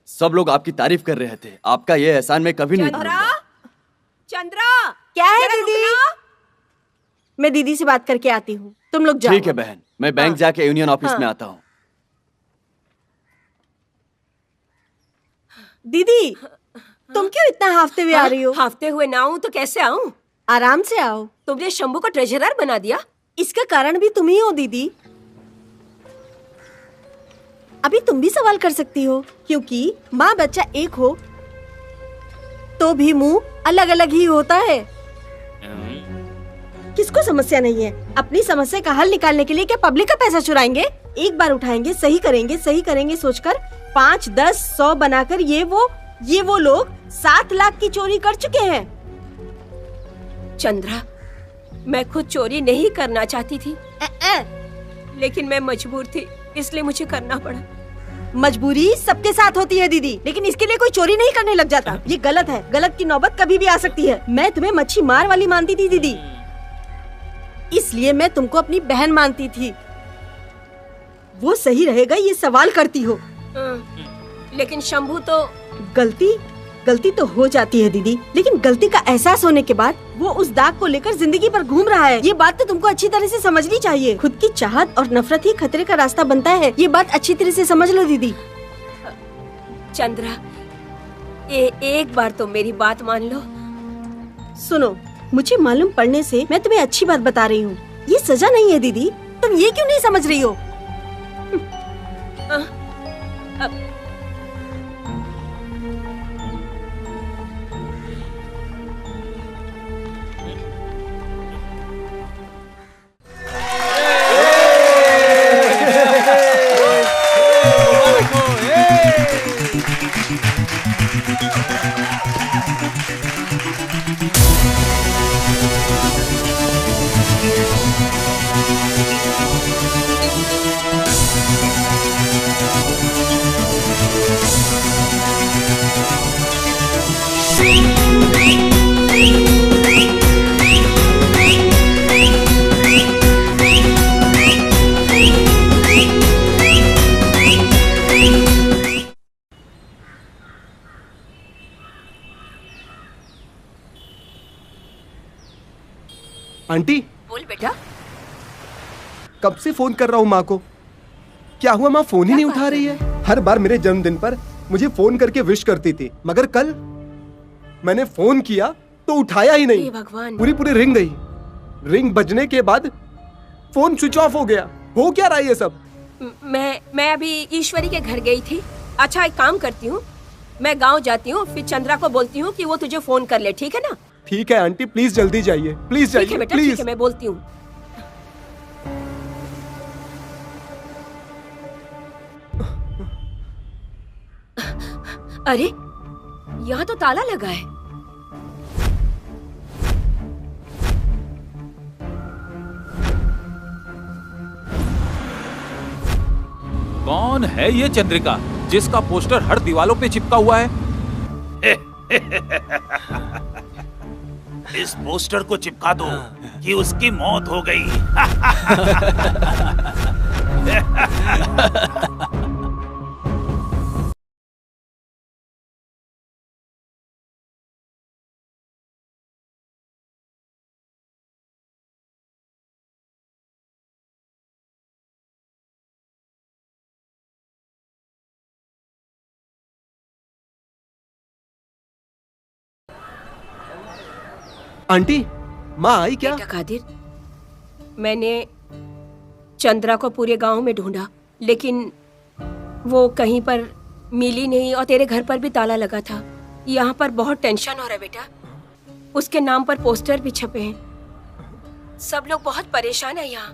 सब लोग आपकी तारीफ कर रहे थे। आपका ये एहसान मैं कभी नहीं भूलूंगा।
चंद्रा,
क्या है दीदी? मैं दीदी से बात करके आती हूँ, तुम लोग जाओ।
ठीक है बहन, मैं बैंक जाके यूनियन ऑफिस में आता हूँ।
दीदी तुम क्यों इतना हाफते हुए आ रही हो?
हाफते हुए ना आऊं तो कैसे आऊं?
आराम से आओ।
तुमने शंभू को ट्रेजरर बना दिया।
इसका कारण भी तुम ही हो दीदी। अभी तुम भी सवाल कर सकती हो, क्योंकि माँ बच्चा एक हो तो भी मुंह अलग अलग ही होता है। किसको समस्या नहीं है? अपनी समस्या का हल निकालने के लिए क्या पब्लिक का पैसा चुराएंगे? एक बार उठाएंगे, सही करेंगे सोचकर 5, 10, 100 बनाकर ये वो लोग 7 लाख की चोरी कर चुके हैं।
चंद्रा, मैं खुद चोरी नहीं करना चाहती थी, लेकिन मैं मजबूर थी, इसलिए मुझे करना पड़ा।
मजबूरी सबके साथ होती है दीदी, लेकिन इसके लिए कोई चोरी नहीं करने लग जाता। ये गलत है। गलत की नौबत कभी भी आ सकती है। मैं तुम्हें मच्छी मार वाली मानती थी दीदी, इसलिए मैं तुमको अपनी बहन मानती थी। वो सही रहेगा ये सवाल करती हो।
लेकिन शंभू तो
गलती तो हो जाती है दीदी, लेकिन गलती का एहसास होने के बाद वो उस दाग को लेकर जिंदगी पर घूम रहा है। ये बात तो तुमको अच्छी तरह से समझनी चाहिए। खुद की चाहत और नफरत ही खतरे का रास्ता बनता है। ये बात अच्छी तरह से समझ लो दीदी।
चंद्रा, एक बार तो मेरी बात मान लो।
सुनो, मुझे मालूम पड़ने से मैं तुम्हें अच्छी बात बता रही हूँ। ये सजा नहीं है दीदी, तुम ये क्यों नहीं समझ रही हो?
आंटी,
बोल बेटा।
कब से फोन कर रहा हूँ माँ को। क्या हुआ, माँ फोन ही नहीं उठा रही है? हर बार मेरे जन्मदिन पर मुझे फोन करके विश करती थी, मगर कल मैंने फोन किया तो उठाया ही नहीं।
भगवान।
पूरी रिंग गई। रिंग बजने के बाद फोन स्विच ऑफ हो गया। हो क्या रहा है ये सब?
मैं अभी ईश्वरी के घर गई थी। अच्छा, एक काम करती हूँ, मैं गांव जाती हूँ, फिर चंद्रा को बोलती हूँ कि वो तुझे फोन कर ले, ठीक है ना?
ठीक है आंटी, प्लीज जल्दी जाइए, प्लीज
ठीक है
जाइए,
बेटा, ठीक
प्लीज।
है, मैं बोलती हूँ। अरे यहाँ तो ताला लगा है।
कौन है ये चंद्रिका जिसका पोस्टर हर दीवारों पे चिपका हुआ है?
इस पोस्टर को चिपका दो कि उसकी मौत हो गई।
आंटी, माँ आई क्या?
बेटा कादिर, मैंने चंद्रा को पूरे गांव में ढूंढा, लेकिन वो कहीं पर मिली नहीं और तेरे घर पर भी ताला लगा था। यहाँ पर बहुत टेंशन हो रहा है बेटा। उसके नाम पर पोस्टर भी छपे हैं। सब लोग बहुत परेशान है यहाँ।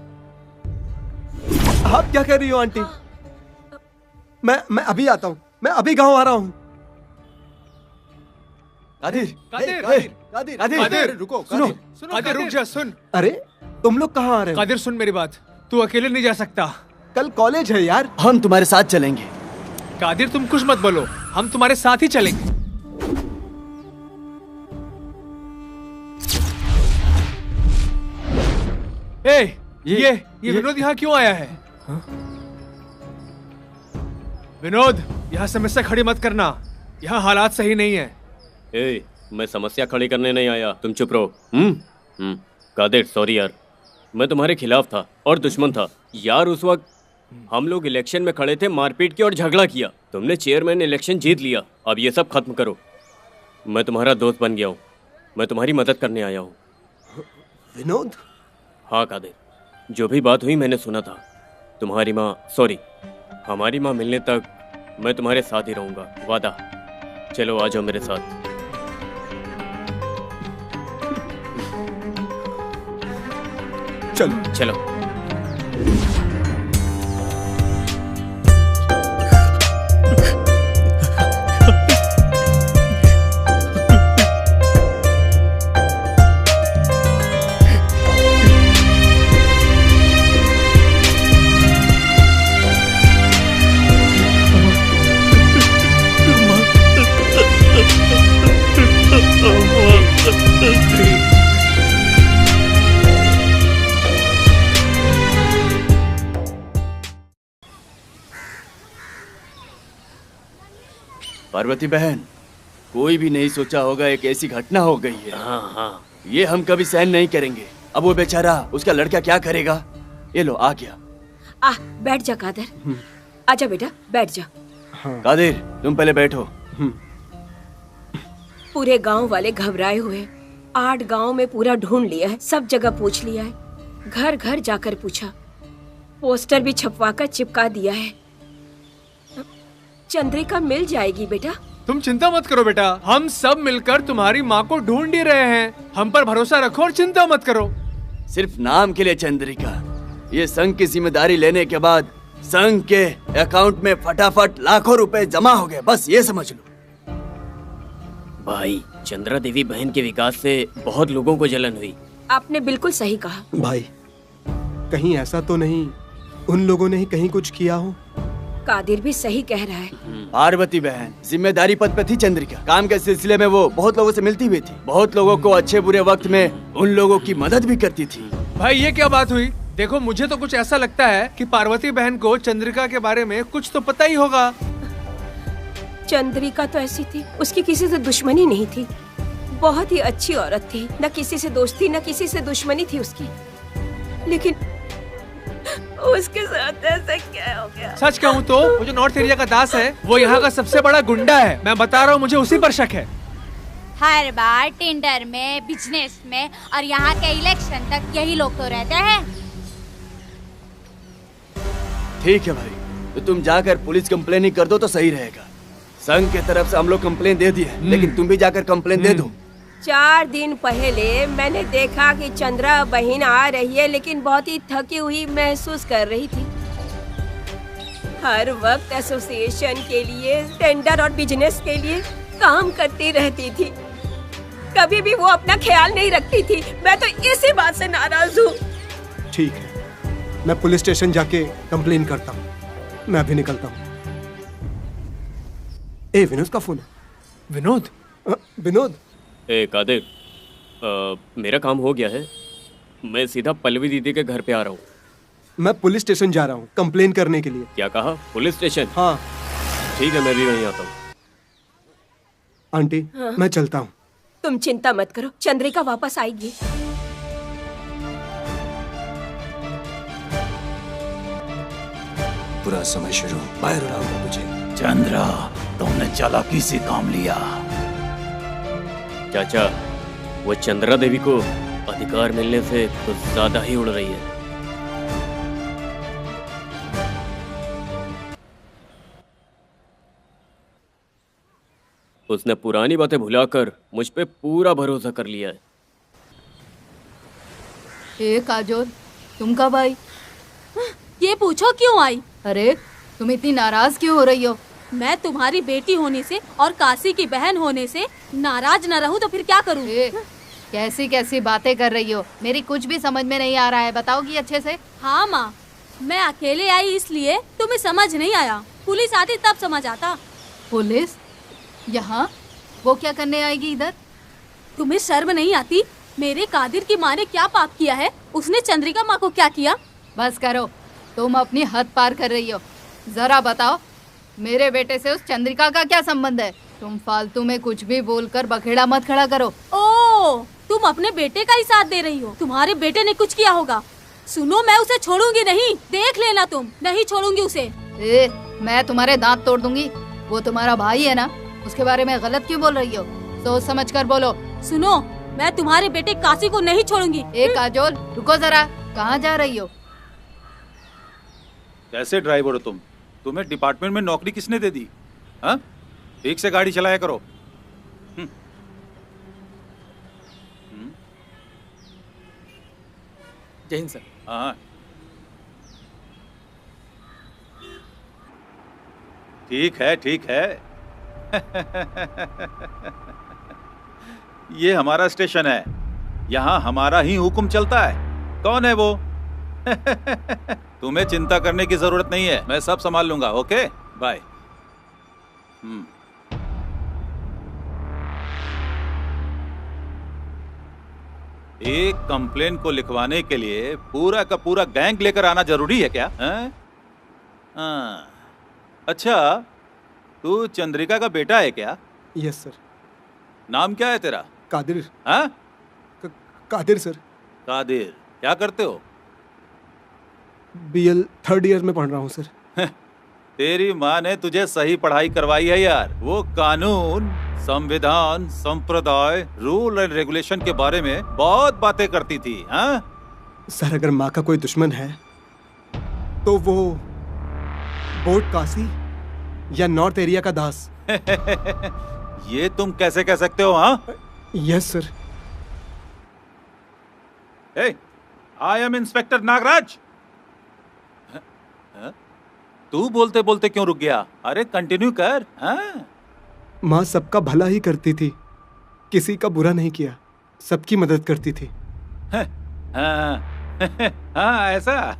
आप क्या कह रही हो आंटी? मैं अभी आता हूँ, मैं अभी गाँव आ रहा हूँ।
कादिर,
कादिर,
रुको,
सुनो, कादिर रुक जा, सुन।
अरे तुम लोग कहाँ आ रहे हो?
कादिर सुन मेरी बात, तू अकेले नहीं जा सकता।
कल कॉलेज है यार।
हम तुम्हारे साथ चलेंगे।
कादिर तुम कुछ मत बोलो, हम तुम्हारे साथ ही चलेंगे। ये विनोद यहाँ क्यों आया है? विनोद, यहाँ समस्या खड़ी मत करना, यहाँ हालात सही नहीं है।
मैं समस्या खड़ी करने नहीं आया, तुम चुप रहो। कादिर सॉरी यार, मैं तुम्हारे खिलाफ था और दुश्मन था यार। उस वक्त हम लोग इलेक्शन में खड़े थे, मारपीट की और झगड़ा किया। तुमने चेयरमैन इलेक्शन जीत लिया, अब ये सब खत्म करो। मैं तुम्हारा दोस्त बन गया हूँ, मैं तुम्हारी मदद करने आया हूँ।
विनोद?
हाँ कादिर, जो भी बात हुई मैंने सुना था। तुम्हारी माँ, सॉरी हमारी माँ मिलने तक मैं तुम्हारे साथ ही रहूँगा, वादा। चलो आ जाओ मेरे साथ।
चलो
चलो।
पार्वती बहन, कोई भी नहीं सोचा होगा एक ऐसी घटना हो गई है।
हाँ,
ये हम कभी सहन नहीं करेंगे। अब वो बेचारा, उसका लड़का क्या करेगा? ये लो आ गया।
बैठ जा कादिर, आजा बेटा बैठ जा।
कादिर तुम पहले बैठो।
पूरे गांव वाले घबराए हुए, 8 गांव में पूरा ढूंढ लिया है, सब जगह पूछ लिया है, घर घर जाकर पूछा, पोस्टर भी छपवा कर चिपका दिया है। चंद्रिका मिल जाएगी बेटा,
तुम चिंता मत करो बेटा, हम सब मिलकर तुम्हारी माँ को ढूंढ ही रहे हैं। हम पर भरोसा रखो और चिंता मत करो।
सिर्फ नाम के लिए चंद्रिका, ये संघ की जिम्मेदारी लेने के बाद संघ के अकाउंट में फटाफट लाखों रुपए जमा हो गए, बस ये समझ लो।
भाई, चंद्रा देवी बहन के विकास से बहुत लोगों को जलन हुई।
आपने बिल्कुल सही कहा।
भाई, कहीं ऐसा तो नहीं उन लोगों ने ही कहीं कुछ किया हो?
कादिर भी सही कह रहा है।
पार्वती बहन जिम्मेदारी पद पे थी चंद्रिका, काम के सिलसिले में वो बहुत लोगों से मिलती हुई थी, बहुत लोगों को अच्छे बुरे वक्त में उन लोगों की मदद भी करती थी।
भाई ये क्या बात हुई? देखो मुझे तो कुछ ऐसा लगता है कि पार्वती बहन को चंद्रिका के बारे में कुछ तो पता ही होगा।
चंद्रिका तो ऐसी थी, उसकी किसी से दुश्मनी नहीं थी, बहुत ही अच्छी औरत थी, न किसी से दोस्ती न किसी से दुश्मनी थी उसकी, लेकिन उसके साथ ऐसा क्या हो गया?
सच कहूँ तो वो जो नॉर्थ एरिया का दास है वो यहाँ का सबसे बड़ा गुंडा है। मैं बता रहा हूँ, मुझे उसी पर शक है।
हर बार टेंडर में, बिजनेस में और यहाँ के इलेक्शन तक यही लोग तो रहते हैं।
ठीक है भाई, तो तुम जाकर पुलिस कंप्लेन ही कर दो तो सही रहेगा। संघ की तरफ से हम लोग कंप्लेन दे दी है, लेकिन तुम भी जाकर कंप्लेन दे दो।
4 दिन पहले मैंने देखा कि चंद्रा बहन आ रही है, लेकिन बहुत ही थकी हुई महसूस कर रही थी। हर वक्त एसोसिएशन के लिए, टेंडर और बिजनेस के लिए काम करती रहती थी। कभी भी वो अपना ख्याल नहीं रखती थी। मैं तो इसी बात से नाराज हूँ।
ठीक है, मैं पुलिस स्टेशन जाके कंप्लेन करता हूँ। मैं अभी निकलता हूँ। ए, विनोद का फोन है।
विनोद?
विनोद?
ए कादिर, मेरा काम हो गया है। मैं सीधा पल्लवी दीदी के घर पे आ रहा हूँ।
मैं पुलिस स्टेशन जा रहा हूँ कंप्लेन करने के लिए।
क्या कहा? Police station?
हाँ।
ठीक है, मैं भी वहीं आता हूँ।
आंटी,
हाँ।
मैं चलता हूँ।
तुम चिंता मत करो, चंद्रिका वापस आएगी।
बुरा समय शुरू, बाहर उड़ाऊंगा मुझे।
चंद्रा, तुमने चालाकी से काम लिया।
चाचा, वो चंद्रा देवी को अधिकार मिलने से कुछ ज्यादा ही उड़ रही है। उसने पुरानी बातें भुलाकर मुझ पे पूरा भरोसा कर लिया है।
काजोल, तुम कब आई?
ये पूछो क्यों आई?
अरे, तुम इतनी नाराज क्यों हो रही हो?
मैं तुम्हारी बेटी होने से और काशी की बहन होने से नाराज न रहूं तो फिर क्या करूं?
कैसी कैसी बातें कर रही हो? मेरी कुछ भी समझ में नहीं आ रहा है, बताओगी अच्छे से?
हाँ माँ, मैं अकेले आई इसलिए तुम्हें समझ नहीं आया। पुलिस आती तब समझ आता।
पुलिस? यहाँ? वो क्या करने आएगी इधर?
तुम्हें शर्म नहीं आती? मेरे कादिर की माँ ने क्या पाप किया है? उसने चंद्रिका माँ को क्या किया?
बस करो, तुम अपनी हद पार कर रही हो। जरा बताओ, मेरे बेटे से उस चंद्रिका का क्या संबंध है? तुम फालतू में कुछ भी बोलकर बखेड़ा मत खड़ा करो।
ओ, तुम अपने बेटे का ही साथ दे रही हो। तुम्हारे बेटे ने कुछ किया होगा। सुनो, मैं उसे छोड़ूंगी नहीं, देख लेना तुम। नहीं छोड़ूंगी उसे।
मैं तुम्हारे दांत तोड़ दूंगी। वो तुम्हारा भाई है ना, उसके बारे में गलत क्यों बोल रही हो? सोच समझ कर बोलो।
सुनो, मैं तुम्हारे बेटे काशी को नहीं छोड़ूंगी।
काजोल, रुको जरा, कहाँ जा रही हो?
कैसे ड्राइवर हो तुम? तुम्हें डिपार्टमेंट में नौकरी किसने दे दी? हाँ, ठीक से गाड़ी चलाया करो।
जय हिंद सर।
हाँ, ठीक है, ठीक है। ये हमारा स्टेशन है, यहाँ हमारा ही हुक्म चलता है। कौन है वो? तुम्हें चिंता करने की जरूरत नहीं है, मैं सब संभाल लूंगा। Okay, bye. एक कंप्लेन को लिखवाने के लिए पूरा का पूरा गैंग लेकर आना जरूरी है क्या? हाँ, अच्छा, तू चंद्रिका का बेटा है क्या?
Yes sir.
नाम क्या है तेरा?
कादिर।
हाँ?
कादिर सर।
कादिर, क्या करते हो?
BL 3rd ईयर में पढ़ रहा हूँ सर।
तेरी माँ ने तुझे सही पढ़ाई करवाई है यार। वो कानून, संविधान, संप्रदाय, रूल एंड रेगुलेशन के बारे में बहुत बातें करती थी। हाँ
सर, अगर माँ का कोई दुश्मन है तो वो बोर्ड काशी या नॉर्थ एरिया का दास।
ये तुम कैसे कह सकते हो? हाँ,
yes sir.
I am inspector Nagaraj. तू बोलते बोलते क्यों रुक गया? अरे कंटिन्यू कर। हाँ?
माँ सबका भला ही करती थी, किसी का बुरा नहीं किया, सबकी मदद करती थी।
हाँ, हाँ, ऐसा?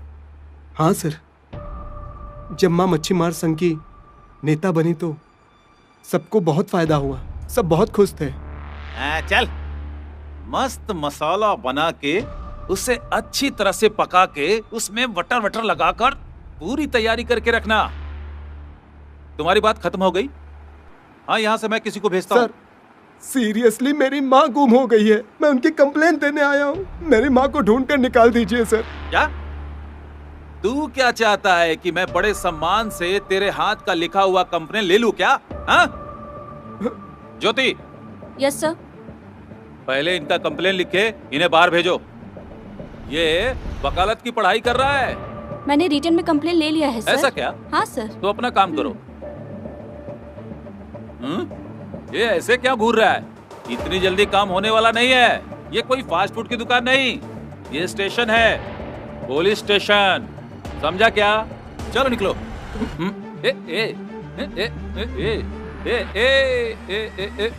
हाँ सर, जब माँ मच्छी मार संघ की नेता बनी तो सबको बहुत फायदा हुआ, सब बहुत खुश थे।
चल, मस्त मसाला बना के उसे अच्छी तरह से पका के उसमें बटर वटर लगाकर पूरी तैयारी करके रखना। तुम्हारी बात खत्म हो गई? हाँ, यहाँ से मैं किसी को भेजता हूँ।
सर, सीरियसली मेरी माँ गुम हो गई है, मैं उनकी कंप्लेंट देने आया हूँ। मेरी माँ को ढूंढ कर निकाल दीजिए सर।
क्या तू क्या चाहता है कि मैं बड़े सम्मान से तेरे हाथ का लिखा हुआ कंप्लेंट ले लूं क्या? हाँ? ज्योति।
Yes sir.
पहले इनका कंप्लेंट लिखे इन्हें बाहर भेजो। ये वकालत की पढ़ाई कर रहा है।
मैंने रिटर्न में कंप्लेंट ले लिया है सर।
ऐसा क्या?
हाँ सर।
तो अपना काम करो। ये ऐसे क्या घूर रहा है? इतनी जल्दी काम होने वाला नहीं है। ये कोई फास्ट फूड की दुकान नहीं, ये स्टेशन है, पुलिस स्टेशन, समझा क्या? चलो निकलो। ए ए ए ए ए ए ए ए ए ए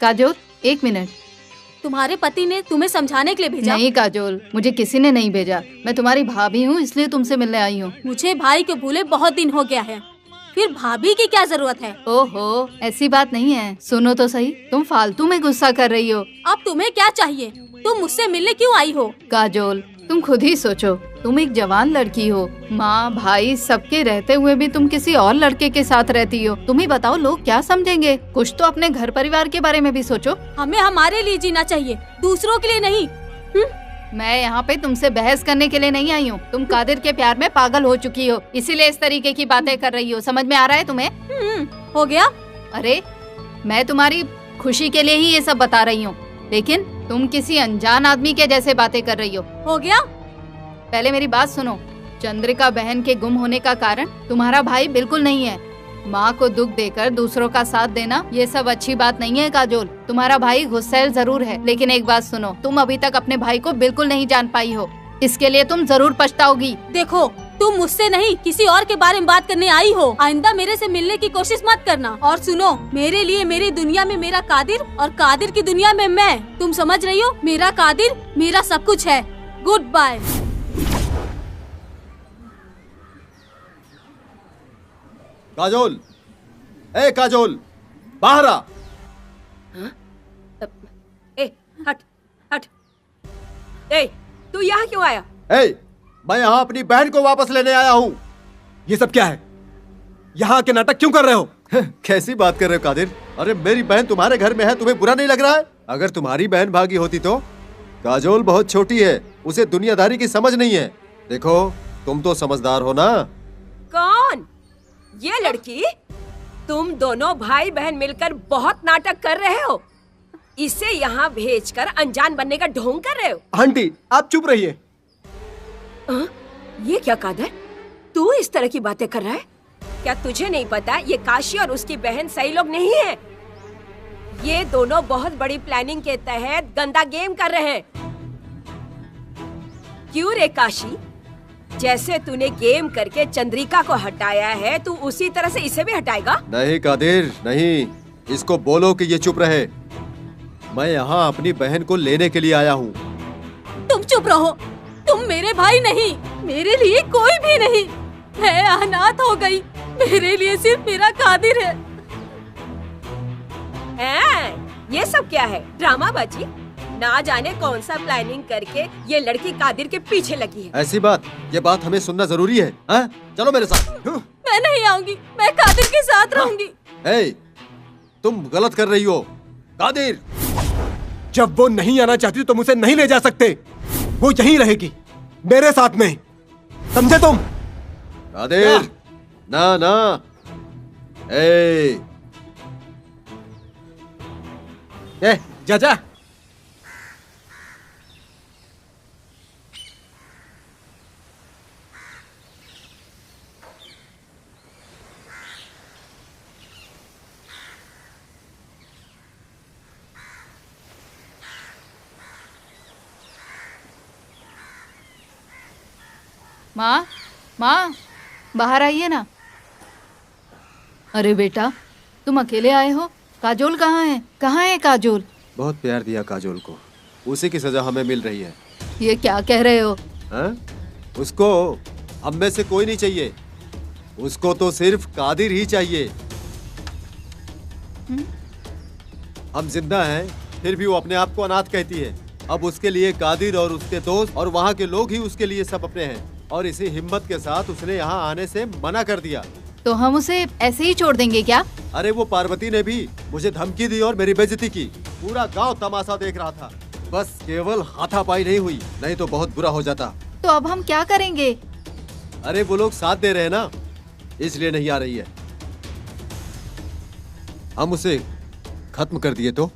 काजोल, एक मिनट।
तुम्हारे पति ने तुम्हें समझाने के लिए भेजा?
नहीं काजोल, मुझे किसी ने नहीं भेजा। मैं तुम्हारी भाभी हूँ, इसलिए तुमसे मिलने आई हूँ।
मुझे भाई को भूले बहुत दिन हो गया है, फिर भाभी की क्या जरूरत है?
ओहो, ऐसी बात नहीं है। सुनो तो सही, तुम फालतू में गुस्सा कर रही हो।
अब तुम्हें क्या चाहिए? तुम मुझसे मिलने क्यों आई हो?
काजोल, तुम खुद ही सोचो, तुम एक जवान लड़की हो, माँ भाई सबके रहते हुए भी तुम किसी और लड़के के साथ रहती हो। तुम ही बताओ, लोग क्या समझेंगे? कुछ तो अपने घर परिवार के बारे में भी सोचो।
हमें हमारे लिए जीना चाहिए, दूसरों के लिए नहीं।
मैं यहाँ पे तुमसे बहस करने के लिए नहीं आई हूँ। तुम कादिर के प्यार में पागल हो चुकी हो, इसीलिए इस तरीके की बातें कर रही हो। समझ में आ रहा है तुम्हें?
हो गया।
अरे मैं तुम्हारी खुशी के लिए ही ये सब बता रही हूँ, लेकिन तुम किसी अनजान आदमी के जैसे बातें कर रही हो
गया?
पहले मेरी बात सुनो। चंद्रिका बहन के गुम होने का कारण तुम्हारा भाई बिल्कुल नहीं है। माँ को दुख देकर दूसरों का साथ देना ये सब अच्छी बात नहीं है काजोल। तुम्हारा भाई गुस्सैल जरूर है, लेकिन एक बात सुनो, तुम अभी तक अपने भाई को बिल्कुल नहीं जान पाई हो। इसके लिए तुम जरूर पछताओगी।
देखो, तुम मुझसे नहीं किसी और के बारे में बात करने आई हो। आइंदा मेरे से मिलने की कोशिश मत करना। और सुनो, मेरे लिए मेरी दुनिया में मेरा कादिर और कादिर की दुनिया में मैं। तुम समझ रही हो? मेरा कादिर मेरा सब कुछ है। Good bye.
काजोल, ए काजोल, बाहर आ।
ए हट हट। ए तू यहाँ क्यों आया?
ए, मैं यहाँ अपनी बहन को वापस लेने आया हूँ।
ये सब क्या है? यहाँ के नाटक क्यों कर रहे हो?
कैसी बात कर रहे हो कादिर? अरे मेरी बहन तुम्हारे घर में है, तुम्हें बुरा नहीं लग रहा है? अगर तुम्हारी बहन भागी होती तो? काजोल बहुत छोटी है, उसे दुनियादारी की समझ नहीं है। देखो, तुम तो समझदार हो ना।
कौन? ये लड़की? तुम दोनों भाई बहन मिलकर बहुत नाटक कर रहे हो। इसे यहाँ भेजकर अनजान बनने का ढोंग कर रहे हो।
आंटी, आप चुप रहिए।
ये क्या कादर, तू इस तरह की बातें कर रहा है? क्या तुझे नहीं पता ये काशी और उसकी बहन सही लोग नहीं है? ये दोनों बहुत बड़ी प्लानिंग के तहत गंदा गेम कर रहे हैं। क्यों रे काशी? जैसे तूने गेम करके चंद्रिका को हटाया है, तू उसी तरह से इसे भी हटाएगा?
नहीं कादिर, नहीं। इसको बोलो कि ये चुप रहे। मैं यहाँ अपनी बहन को लेने के लिए आया हूँ।
तुम चुप रहो। तुम मेरे भाई नहीं, मेरे लिए कोई भी नहीं। मैं अनाथ हो गई, मेरे लिए सिर्फ मेरा कादिर है।
ये सब क्या है? ड्रामाबाजी? ना जाने कौन सा प्लानिंग करके ये लड़की कादिर के पीछे लगी है।
ऐसी बात, ये बात हमें सुनना जरूरी है। चलो मेरे साथ।
मैं नहीं आऊंगी, मैं कादिर के साथ रहूंगी।
तुम गलत कर रही हो कादिर।
जब वो नहीं आना चाहती तो तुम उसे नहीं ले जा सकते। वो यहीं रहेगी, मेरे साथ में। समझे तुम?
कादिर, ना ना।
जा जा।
माँ, माँ, बाहर आइए ना। अरे बेटा, तुम अकेले आए हो? काजोल कहाँ है? कहाँ है काजोल?
बहुत प्यार दिया काजोल को, उसी की सजा हमें मिल रही है।
ये क्या कह रहे हो?
उसको हम में से कोई नहीं चाहिए, उसको तो सिर्फ कादिर ही चाहिए। हम जिंदा हैं, फिर भी वो अपने आप को अनाथ कहती है। अब उसके लिए कादिर और उसके दोस्त और वहाँ के लोग ही उसके लिए सब अपने हैं, और इसी हिम्मत के साथ उसने यहाँ आने से मना कर दिया।
तो हम उसे ऐसे ही छोड़ देंगे क्या?
अरे वो पार्वती ने भी मुझे धमकी दी और मेरी बेइज्जती की। पूरा गांव तमाशा देख रहा था, बस केवल हाथापाई नहीं हुई, नहीं तो बहुत बुरा हो जाता।
तो अब हम क्या करेंगे?
अरे वो लोग साथ दे रहे हैं ना, इसलिए नहीं आ रही है। हम उसे खत्म कर दिए तो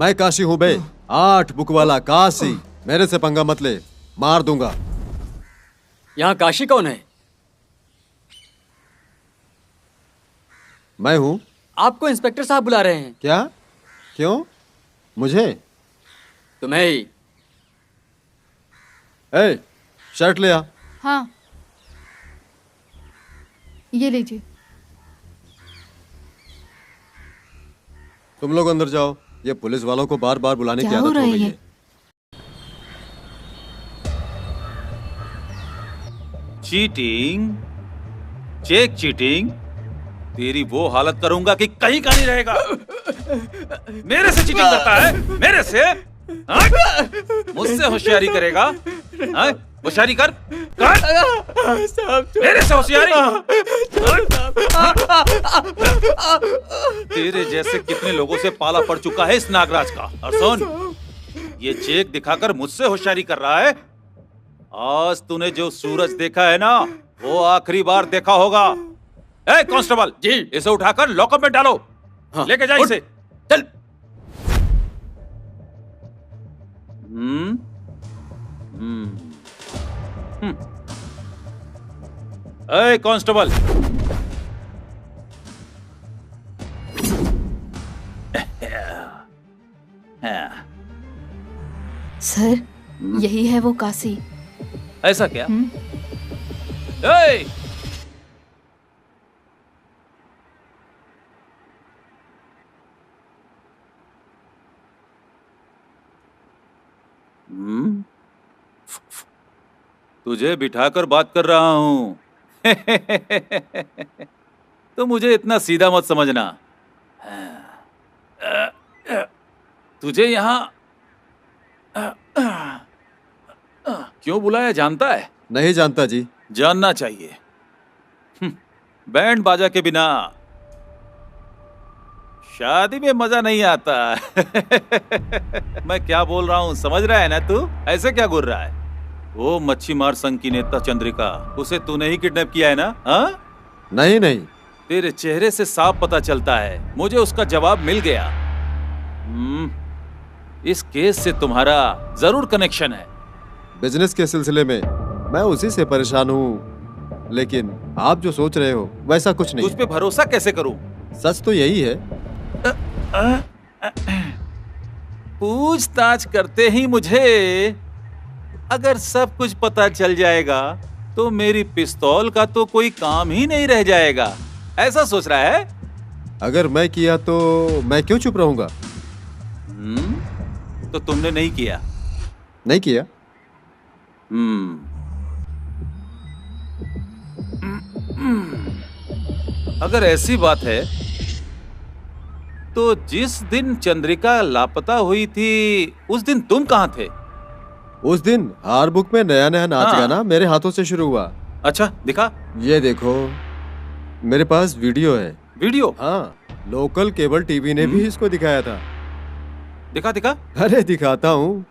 मैं काशी हूँ बे, 8 बुक वाला काशी। मेरे से पंगा मत ले, मार दूंगा।
यहाँ काशी कौन है?
मैं हूँ।
आपको इंस्पेक्टर साहब बुला रहे हैं।
क्या? क्यों? मुझे?
तुम्हें ही।
ए, शर्ट ले आ।
हाँ, ये लीजिए।
तुम लोग अंदर जाओ। ये पुलिस वालों को बार बार बुलाने की आदत हो गई है।
चीटिंग, चेक चीटिंग, तेरी वो हालत करूंगा कि कहीं का नहीं रहेगा। मेरे से चीटिंग करता है? मेरे से? मुझसे होशियारी करेगा? होशियारी कर, मेरे से होशियारी। तेरे जैसे कितने लोगों से पाला पड़ चुका है इस नागराज का। और सुन, ये चेक दिखाकर मुझसे होशियारी कर रहा है। आज तूने जो सूरज देखा है ना, वो आखिरी बार देखा होगा। ए कांस्टेबल जी, इसे उठाकर लॉकअप में डालो। हाँ, लेके जा इसे। चल। ए कांस्टेबल,
सर, यही है वो काशी।
ऐसा क्या? ए! तुझे बिठाकर बात कर रहा हूं। तो मुझे इतना सीधा मत समझना। तुझे यहां क्यों बुलाया जानता है?
नहीं जानता जी।
जानना चाहिए। बैंड बाजा के बिना शादी में मजा नहीं आता। मैं क्या बोल रहा हूँ समझ रहा है ना तू? ऐसे क्या घूर रहा है? वो मच्छी मार संघ की नेता चंद्रिका, उसे तूने ही किडनैप किया है ना? हाँ?
नहीं नहीं,
तेरे चेहरे से साफ पता चलता है, मुझे उसका जवाब मिल गया। इस केस से तुम्हारा जरूर कनेक्शन है।
बिजनेस के सिलसिले में मैं उसी से परेशान हूँ, लेकिन आप जो सोच रहे हो वैसा कुछ नहीं।
तुझ पे भरोसा कैसे करूं?
सच तो यही है।
पूछताछ करते ही मुझे अगर सब कुछ पता चल जाएगा तो मेरी पिस्तौल का तो कोई काम ही नहीं रह जाएगा, ऐसा सोच रहा है?
अगर मैं किया तो मैं क्यों चुप रहूंगा?
तो तुमने नहीं किया?
नहीं किया।
अगर ऐसी बात है तो जिस दिन चंद्रिका लापता हुई थी उस दिन तुम कहाँ थे?
उस दिन हार बुक में नया नया नाच गाना मेरे हाथों से शुरू हुआ।
अच्छा, दिखा।
ये देखो, मेरे पास वीडियो है।
वीडियो?
हाँ, लोकल केबल टीवी ने भी इसको दिखाया था।
दिखा दिखा।
अरे दिखाता हूँ।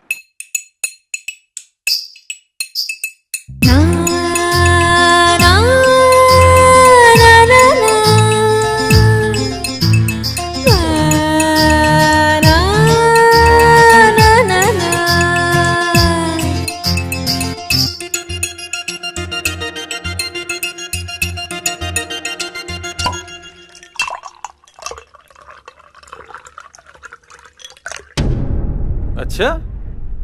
अच्छा,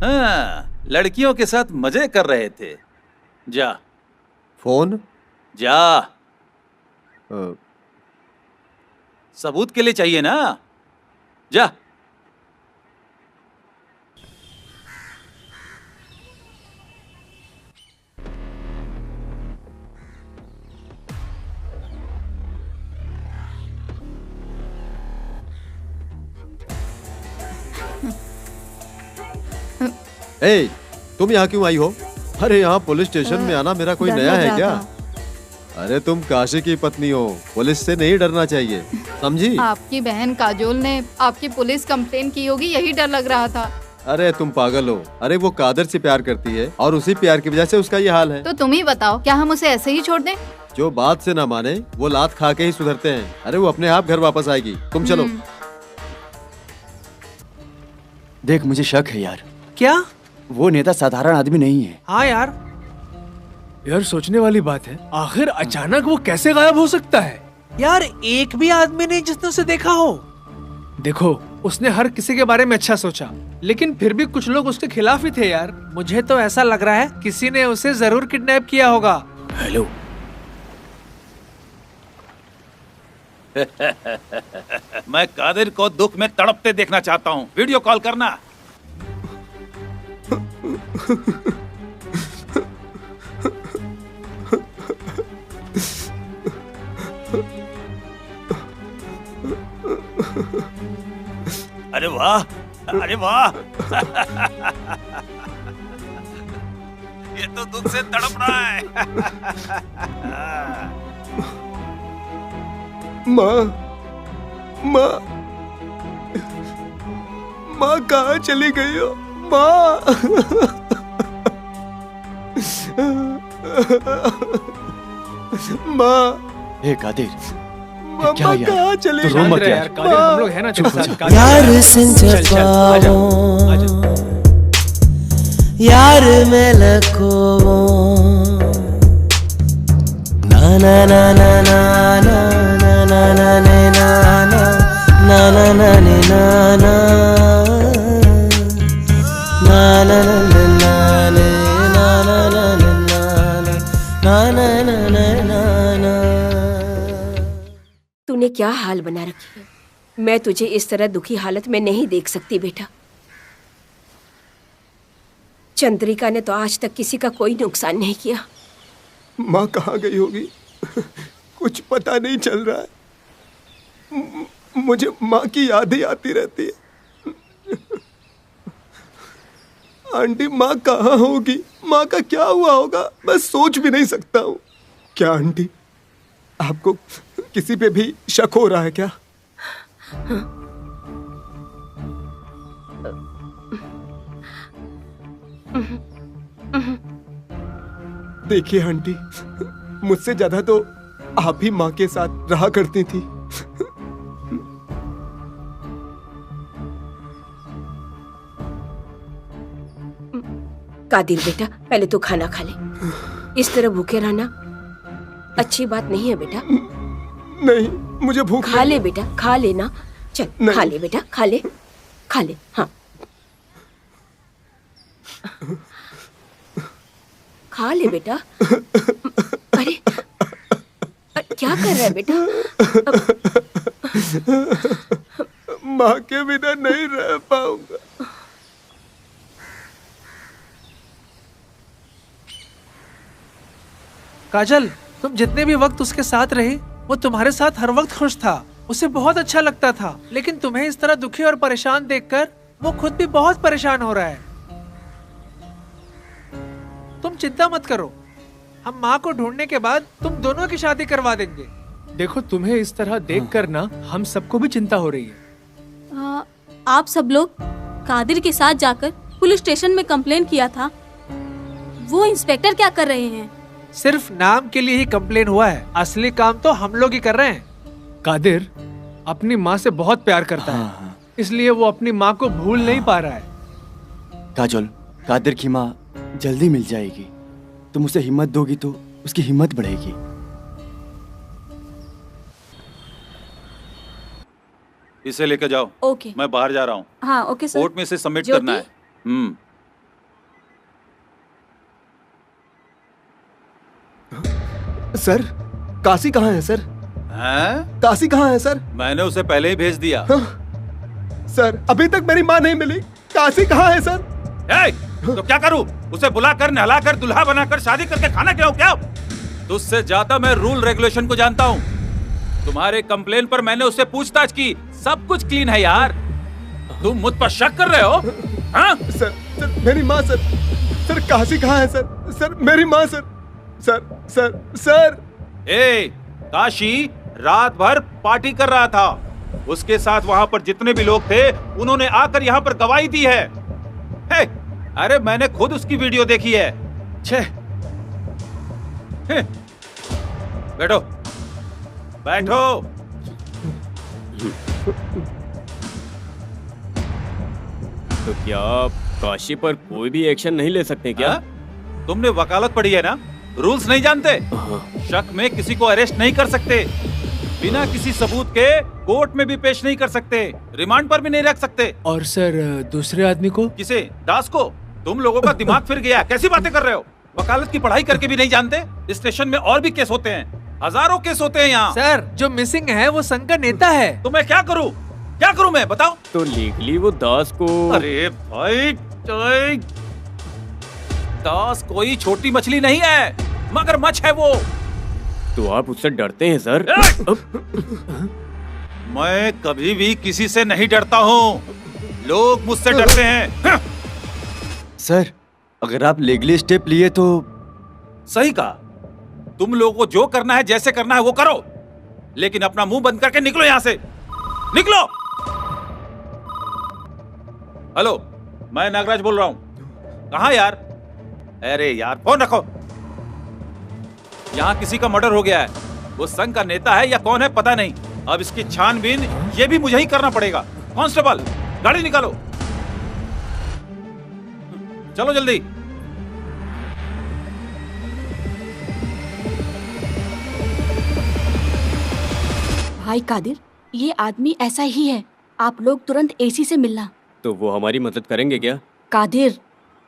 हाँ, लड़कियों के साथ मजे कर रहे थे। जा।
फोन?
जा। सबूत के लिए चाहिए ना? जा।
ए, तुम यहाँ क्यों आई हो? अरे यहाँ पुलिस स्टेशन में आना मेरा कोई नया है क्या? अरे तुम काशी की पत्नी हो, पुलिस से नहीं डरना चाहिए, समझी?
आपकी बहन काजोल ने आपकी पुलिस कंप्लेन की होगी, यही डर लग रहा था।
अरे तुम पागल हो। अरे वो कादर से प्यार करती है और उसी प्यार की वजह से उसका ये हाल है।
तो तुम ही बताओ, क्या हम उसे ऐसे ही छोड़ दें?
जो बात से ना माने वो लात खा के ही सुधरते हैं। अरे वो अपने आप घर वापस आएगी, तुम चलो।
देख, मुझे शक है यार।
क्या?
वो नेता साधारण आदमी नहीं है।
हाँ यार सोचने वाली बात है। आखिर अचानक वो कैसे गायब हो सकता है? यार एक भी आदमी नहीं जिसने उसे देखा हो। देखो, उसने हर किसी के बारे में अच्छा सोचा, लेकिन फिर भी कुछ लोग उसके खिलाफ ही थे यार। मुझे तो ऐसा लग रहा है किसी ने उसे जरूर किडनैप किया होगा।
हेलो। मैं कादिर को दुख में तड़पते देखना चाहता हूँ। वीडियो कॉल करना। अरे वाह, अरे वाह। ये तो दुख से तड़प रहा है।
माँ कहाँ चली गई हो? माँ। माँ।
हे कादिर,
क्या यार? कहाँ चली
तो रो मत यार।
कादिर, हम लोग हैं ना, चुप कर।
यार यार मैं लको ना ना ना ना ना ना ना ना ना ना ना ना ना ना ना ना
तूने क्या हाल बना रखी है? मैं तुझे इस तरह दुखी हालत में नहीं देख सकती बेटा। चंद्रिका ने तो आज तक किसी का कोई नुकसान नहीं किया।
माँ कहाँ गई होगी? कुछ पता नहीं चल रहा है। मुझे माँ की याद ही आती रहती है। आंटी, माँ कहाँ होगी? माँ का क्या हुआ होगा? मैं सोच भी नहीं सकता हूँ। क्या आंटी, आपको किसी पे भी शक हो रहा है क्या? देखिए आंटी, मुझसे ज्यादा तो आप भी माँ के साथ रहा करती थी।
कादिर बेटा, पहले तो खाना खा ले। इस तरह भूखे रहना अच्छी बात नहीं है बेटा।
नहीं, मुझे भूख
खा ले बेटा, खा लेना। चल खा ले बेटा, खा ले, खा ले। हाँ खा ले बेटा। अरे क्या कर रहा है बेटा?
माँ के बिना नहीं रह पाऊंगा।
काजल, तुम जितने भी वक्त उसके साथ रहे, वो तुम्हारे साथ हर वक्त खुश था। उसे बहुत अच्छा लगता था, लेकिन तुम्हें इस तरह दुखी और परेशान देखकर वो खुद भी बहुत परेशान हो रहा है। तुम चिंता मत करो, हम माँ को ढूंढने के बाद तुम दोनों की शादी करवा देंगे। देखो, तुम्हें इस तरह देखकर ना हम सबको भी चिंता हो रही है।
आप सब लोग कादिर के साथ जाकर पुलिस स्टेशन में कंप्लेन किया था। वो इंस्पेक्टर क्या कर रहे हैं?
सिर्फ नाम के लिए ही कंप्लेन हुआ है, असली काम तो हम लोग ही कर रहे हैं। कादिर अपनी माँ से बहुत प्यार करता है, इसलिए वो अपनी माँ को भूल नहीं पा रहा है।
काजल, कादिर की माँ जल्दी मिल जाएगी। तुम उसे हिम्मत दोगी तो उसकी हिम्मत बढ़ेगी।
इसे लेकर जाओ।
ओके।
मैं बाहर जा रहा हूँ।
हाँ ओके सर।
कोर्ट में इसे सबमिट करना है।
सर, काशी कहाँ है सर?
हैं?
काशी कहाँ है सर?
मैंने उसे पहले ही भेज दिया।
सर, अभी तक मेरी माँ नहीं मिली। काशी कहाँ है सर?
तो क्या करूँ? उसे बुलाकर नहलाकर दुल्हा बनाकर शादी करके खाना खिलाऊं क्या? तुझसे ज्यादा मैं रूल रेगुलेशन को जानता हूँ। तुम्हारे कंप्लेन पर मैंने उससे पूछताछ की, सब कुछ क्लीन है यार। तुम मुझ पर शक कर रहे हो? हाँ?
सर, मेरी माँ सर। सर, काशी कहाँ है सर? सर, मेरी माँ सर। सर।
काशी रात भर पार्टी कर रहा था। उसके साथ वहाँ पर जितने भी लोग थे, उन्होंने आकर यहाँ पर गवाही दी है। अरे मैंने खुद उसकी वीडियो देखी है। बैठो बैठो।
तो क्या आप काशी पर कोई भी एक्शन नहीं ले सकते क्या?
तुमने वकालत पढ़ी है ना? रूल्स नहीं जानते? शक में किसी को अरेस्ट नहीं कर सकते, बिना किसी सबूत के कोर्ट में भी पेश नहीं कर सकते, रिमांड पर भी नहीं रख सकते।
और सर, दूसरे आदमी को?
किसे? दास को? तुम लोगों का दिमाग फिर गया, कैसी बातें कर रहे हो? वकालत की पढ़ाई करके भी नहीं जानते? स्टेशन में और भी केस होते हैं, हजारों केस होते हैं यहाँ।
सर, जो मिसिंग है वो संघ का नेता है।
तो मैं क्या करूँ? क्या करूँ मैं, बताओ?
तो लीगली वो दास को।
अरे भाई, दास कोई छोटी मछली नहीं है, मगरमच्छ है वो।
तो आप उससे डरते हैं सर?
मैं कभी भी किसी से नहीं डरता हूँ, लोग मुझसे डरते हैं।
सर, अगर आप लीगली स्टेप लिए तो।
सही कहा। तुम लोगों को जो करना है, जैसे करना है वो करो, लेकिन अपना मुंह बंद करके निकलो यहाँ से, निकलो। हेलो, मैं नागराज बोल रहा हूँ। कहाँ यार? अरे यार, फोन रखो। यहाँ किसी का मर्डर हो गया है। वो संघ का नेता है या कौन है पता नहीं। अब इसकी छानबीन ये भी मुझे ही करना पड़ेगा। कांस्टेबल, गाड़ी निकालो, चलो जल्दी।
भाई कादिर, ये आदमी ऐसा ही है। आप लोग तुरंत एसी से मिलना।
तो वो हमारी मदद करेंगे क्या?
कादिर,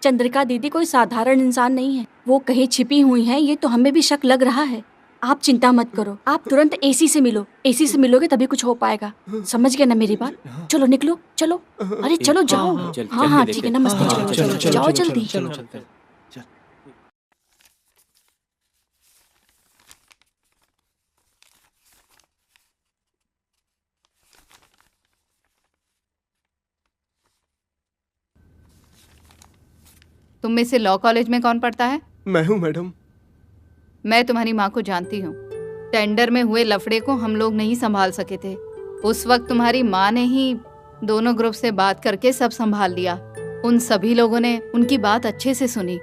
चंद्रिका दीदी कोई साधारण इंसान नहीं है। वो कहीं छिपी हुई हैं, ये तो हमें भी शक लग रहा है। आप चिंता मत करो, आप तुरंत एसी से मिलो। एसी से मिलोगे तभी कुछ हो पाएगा। समझ गए ना मेरी बात? चलो निकलो, चलो। अरे चलो जाओ। हाँ ठीक है, नमस्ते। चलो जाओ जल्दी।
तुम में से लॉ कॉलेज में कौन पढ़ता है?
मैं हूँ मैडम।
मैं तुम्हारी माँ को जानती हूँ। टेंडर में हुए लफड़े को हम लोग नहीं संभाल सके थे। उस वक्त तुम्हारी माँ ने ही दोनों ग्रुप से बात करके सब संभाल लिया। उन सभी लोगों ने उनकी बात अच्छे से सुनी।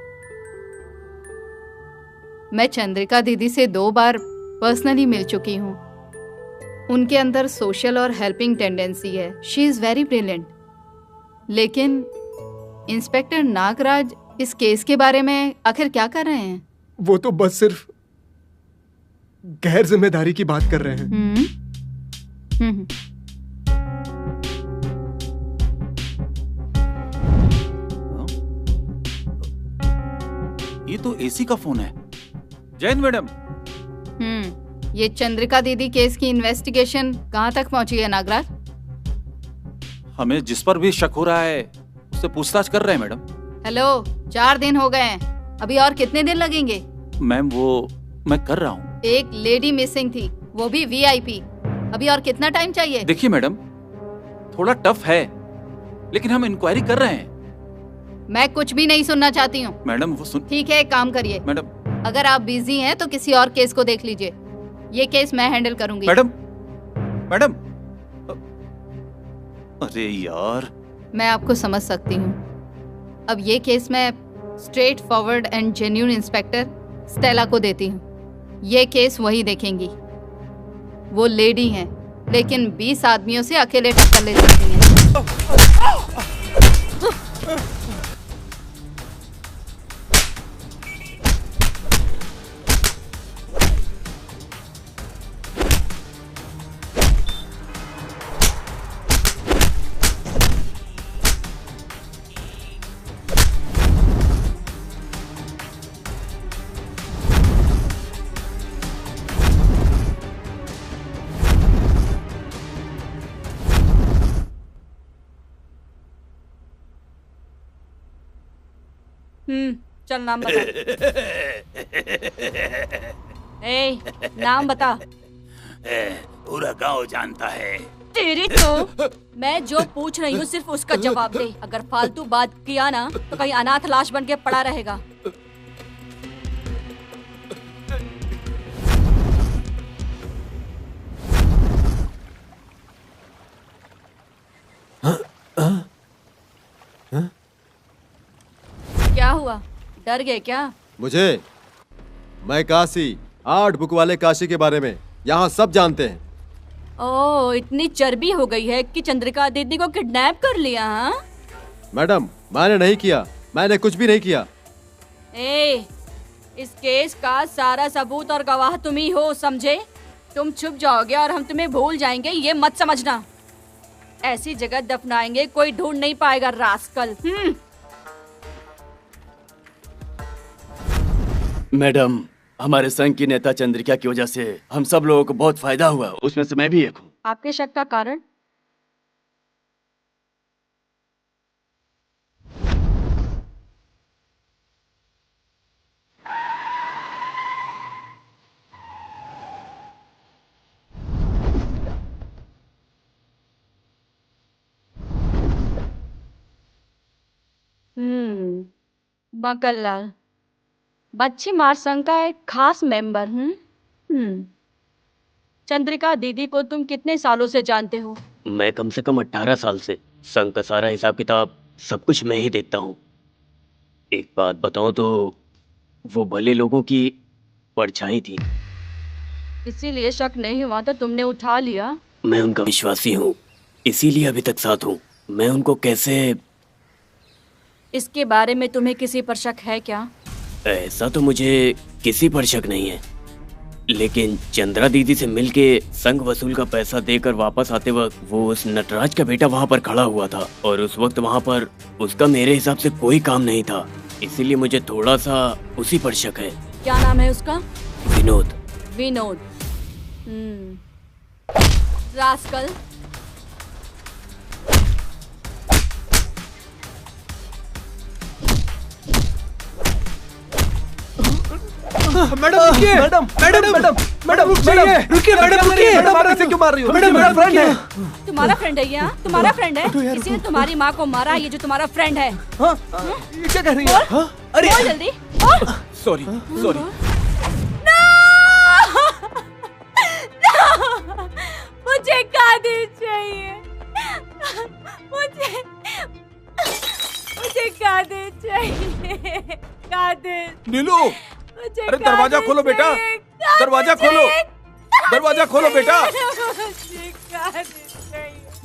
मैं चंद्रिका दीदी से 2 बार पर्सनली मिल चुकी हूँ। उनके अंदर सोशल और हेल्पिंग टेंडेंसी है। She is very brilliant. लेकिन इंस्पेक्टर नागराज इस केस के बारे में आखिर क्या कर रहे हैं?
वो तो बस सिर्फ गैर जिम्मेदारी की बात कर रहे हैं।
ये तो एसी का फोन है। जैन मैडम।
ये चंद्रिका दीदी केस की इन्वेस्टिगेशन कहाँ तक पहुँची है नागराज?
हमें जिस पर भी शक हो रहा है उससे पूछताछ कर रहे हैं मैडम।
हेलो, 4 दिन हो गए हैं, अभी और कितने दिन लगेंगे?
मैम वो मैं कर रहा हूँ।
एक लेडी मिसिंग थी, वो भी VIP। अभी और कितना टाइम चाहिए?
देखिए मैडम, थोड़ा टफ है लेकिन हम इंक्वायरी कर रहे हैं।
मैं कुछ भी नहीं सुनना चाहती हूँ।
मैडम वो सुन।
ठीक है, एक काम करिए
मैडम,
अगर आप बिजी हैं तो किसी और केस को देख लीजिए। ये केस मैं हैंडल करूंगी।
मैडम मैडम अरे यार,
मैं आपको समझ सकती हूँ। अब ये केस मैं straight forward and genuine inspector Stella को देती हूँ। ये केस वही देखेंगी। वो लेडी हैं लेकिन 20 आदमियों से अकेले टक्कर ले सकती हैं।
चल नाम बता। ए, नाम बता।
पूरा गांव जानता है।
तेरी तो मैं जो पूछ रही हूँ सिर्फ उसका जवाब दे। अगर फालतू बात किया ना तो कहीं अनाथ लाश बन के पड़ा रहेगा। क्या हुआ, डर गए क्या?
मैं काशी 8 बुक वाले काशी के बारे में यहाँ सब जानते हैं।
ओह, इतनी चर्बी हो गई है कि चंद्रिका दीदी को किडनैप कर लिया? हाँ
मैडम, मैंने नहीं किया, मैंने कुछ भी नहीं किया।
ए, इस केस का सारा सबूत और गवाह तुम ही हो, समझे? तुम छुप जाओगे और हम तुम्हें भूल जाएंगे, ये मत समझना। ऐसी जगह दफनाएंगे कोई ढूंढ नहीं पाएगा, रास्कल।
मैडम, हमारे संघ की नेता चंद्रिका की वजह से हम सब लोगों को बहुत फायदा हुआ, उसमें से मैं भी एक हूँ।
आपके शक का कारण? बकललाल, बच्ची मार संघ का एक खास मेंबर। चंद्रिका दीदी को तुम कितने सालों से जानते हो?
मैं कम से कम 18 साल से। संघ का सारा हिसाब किताब सब कुछ मैं ही देखता हूँ। एक बात बताऊं तो वो भले लोगों की परछाई थी।
इसीलिए शक नहीं हुआ तो तुमने उठा लिया।
मैं उनका विश्वासी हूँ, इसीलिए अभी तक साथ हूँ। मैं उनको कैसे...
इसके बारे में तुम्हें किसी पर शक है क्या?
ऐसा तो मुझे किसी पर शक नहीं है, लेकिन चंद्रा दीदी से मिलके संघ वसूल का पैसा देकर वापस आते वक्त वो उस नटराज का बेटा वहाँ पर खड़ा हुआ था और उस वक्त वहाँ पर उसका मेरे हिसाब से कोई काम नहीं था, इसीलिए मुझे थोड़ा सा उसी पर शक है।
क्या नाम है उसका?
विनोद।
विनोद। रास्कल।
मैडम रुकिए, मैडम मैडम मैडम मैडम रुकिए, मैडम रुकिए,
मैडम आप ऐसे क्यों मार रही हो?
मैडम मेरा फ्रेंड है।
तुम्हारा फ्रेंड है ये? तुम्हारा फ्रेंड है? किसी ने तुम्हारी माँ को मारा, ये जो तुम्हारा फ्रेंड है?
ये क्या कह रही है?
अरे बोल जल्दी।
Sorry sorry.
मुझे कादिर चाहिए, मुझे कादिर चाहिए। कादिर।
नीलू, अरे दरवाजा खोलो बेटा, दरवाजा खोलो।
दरवाजा खोलो बेटा,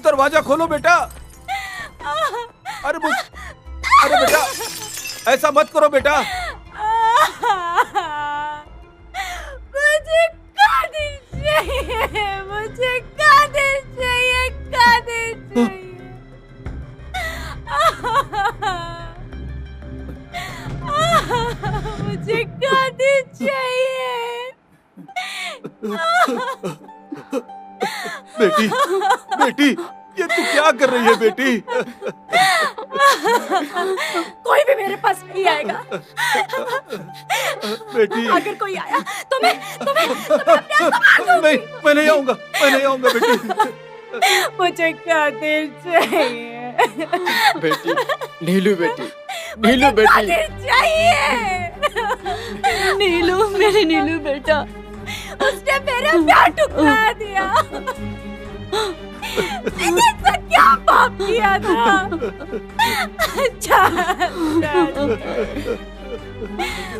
दरवाजा खोलो बेटा। अरे बेटा ऐसा मत करो बेटा।
मुझे कादिर चाहिए, मुझे कादिर चाहिए, कादिर चाहिए। मुझे कादिर चाहिए।
बेटी बेटी ये तू क्या कर रही है बेटी?
कोई भी मेरे पास नहीं आएगा।
बेटी
अगर कोई आया तो मैं अपने आप को मार दूंगी।
नहीं, मैं नहीं आऊंगा बेटी।
मुझे कादिर चाहिए।
बेटी नीलू बेटी, नीलू बेटी
कादिर चाहिए।
नीलू, मेरी नीलू बेटा,
उसने मेरा प्यार ठुकरा दिया। मैंने ऐसा क्या पाप किया था?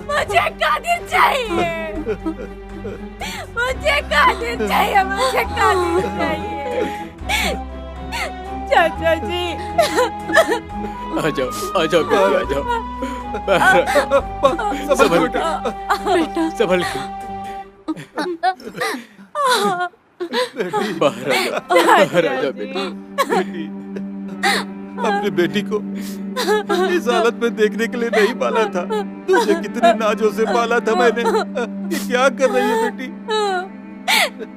मुझे कादिर चाहिए, मुझे कादिर चाहिए, मुझे कादिर चाहिए। चाचा जी
आ जाओ बेटी, आ जाओ। संभल
बेटा,
संभल के बाहर आ जा बेटी।
अपनी बेटी को इस हालत में देखने के लिए नहीं पाला था। तुझे कितने नाजों से पाला था मैंने। ये क्या कर रही है बेटी?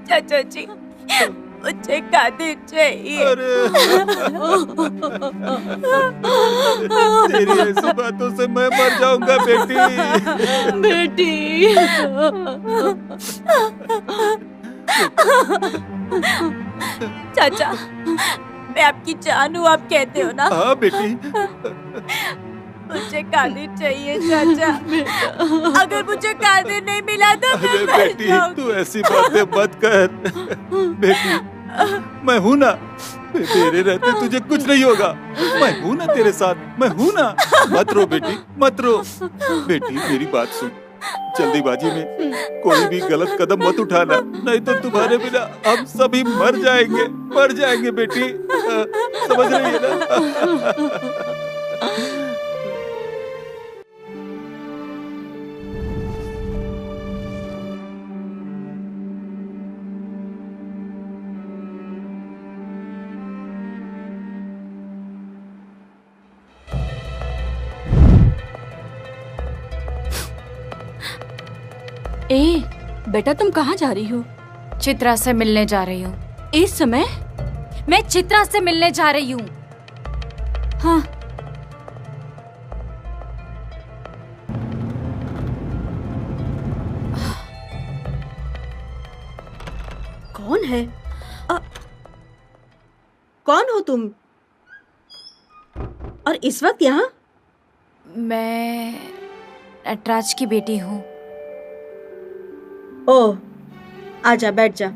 चाचा जी मुझे कादिर चाहिए।
तेरी ऐसी बातों से मैं मर जाऊंगा बेटी।
बेटी
चाचा मैं आपकी जान हूँ, आप कहते हो ना?
हाँ बेटी।
मुझे कादिर चाहिए चाचा। अगर मुझे कादिर नहीं मिला तो मैं मर
बेटी
जाऊंगी।
तू ऐसी बातें मत कर बेटी। मैं हूँ ना, तेरे रहते तुझे कुछ नहीं होगा। मैं हूँ ना तेरे साथ, मैं हूँ ना। मत रो बेटी, मत रो। बेटी मेरी बात सुन, जल्दीबाजी में कोई भी गलत कदम मत उठाना, नहीं तो तुम्हारे बिना हम सभी मर जाएंगे बेटी। समझ रही है ना?
ए, बेटा तुम कहाँ जा रही हो?
चित्रा से मिलने जा रही हूँ।
इस समय?
मैं चित्रा से मिलने जा रही हूँ।
हाँ।
कौन है? कौन हो तुम? और इस वक्त यहाँ?
मैं नटराज की बेटी हूँ।
ओह, आजा, बैठ जा।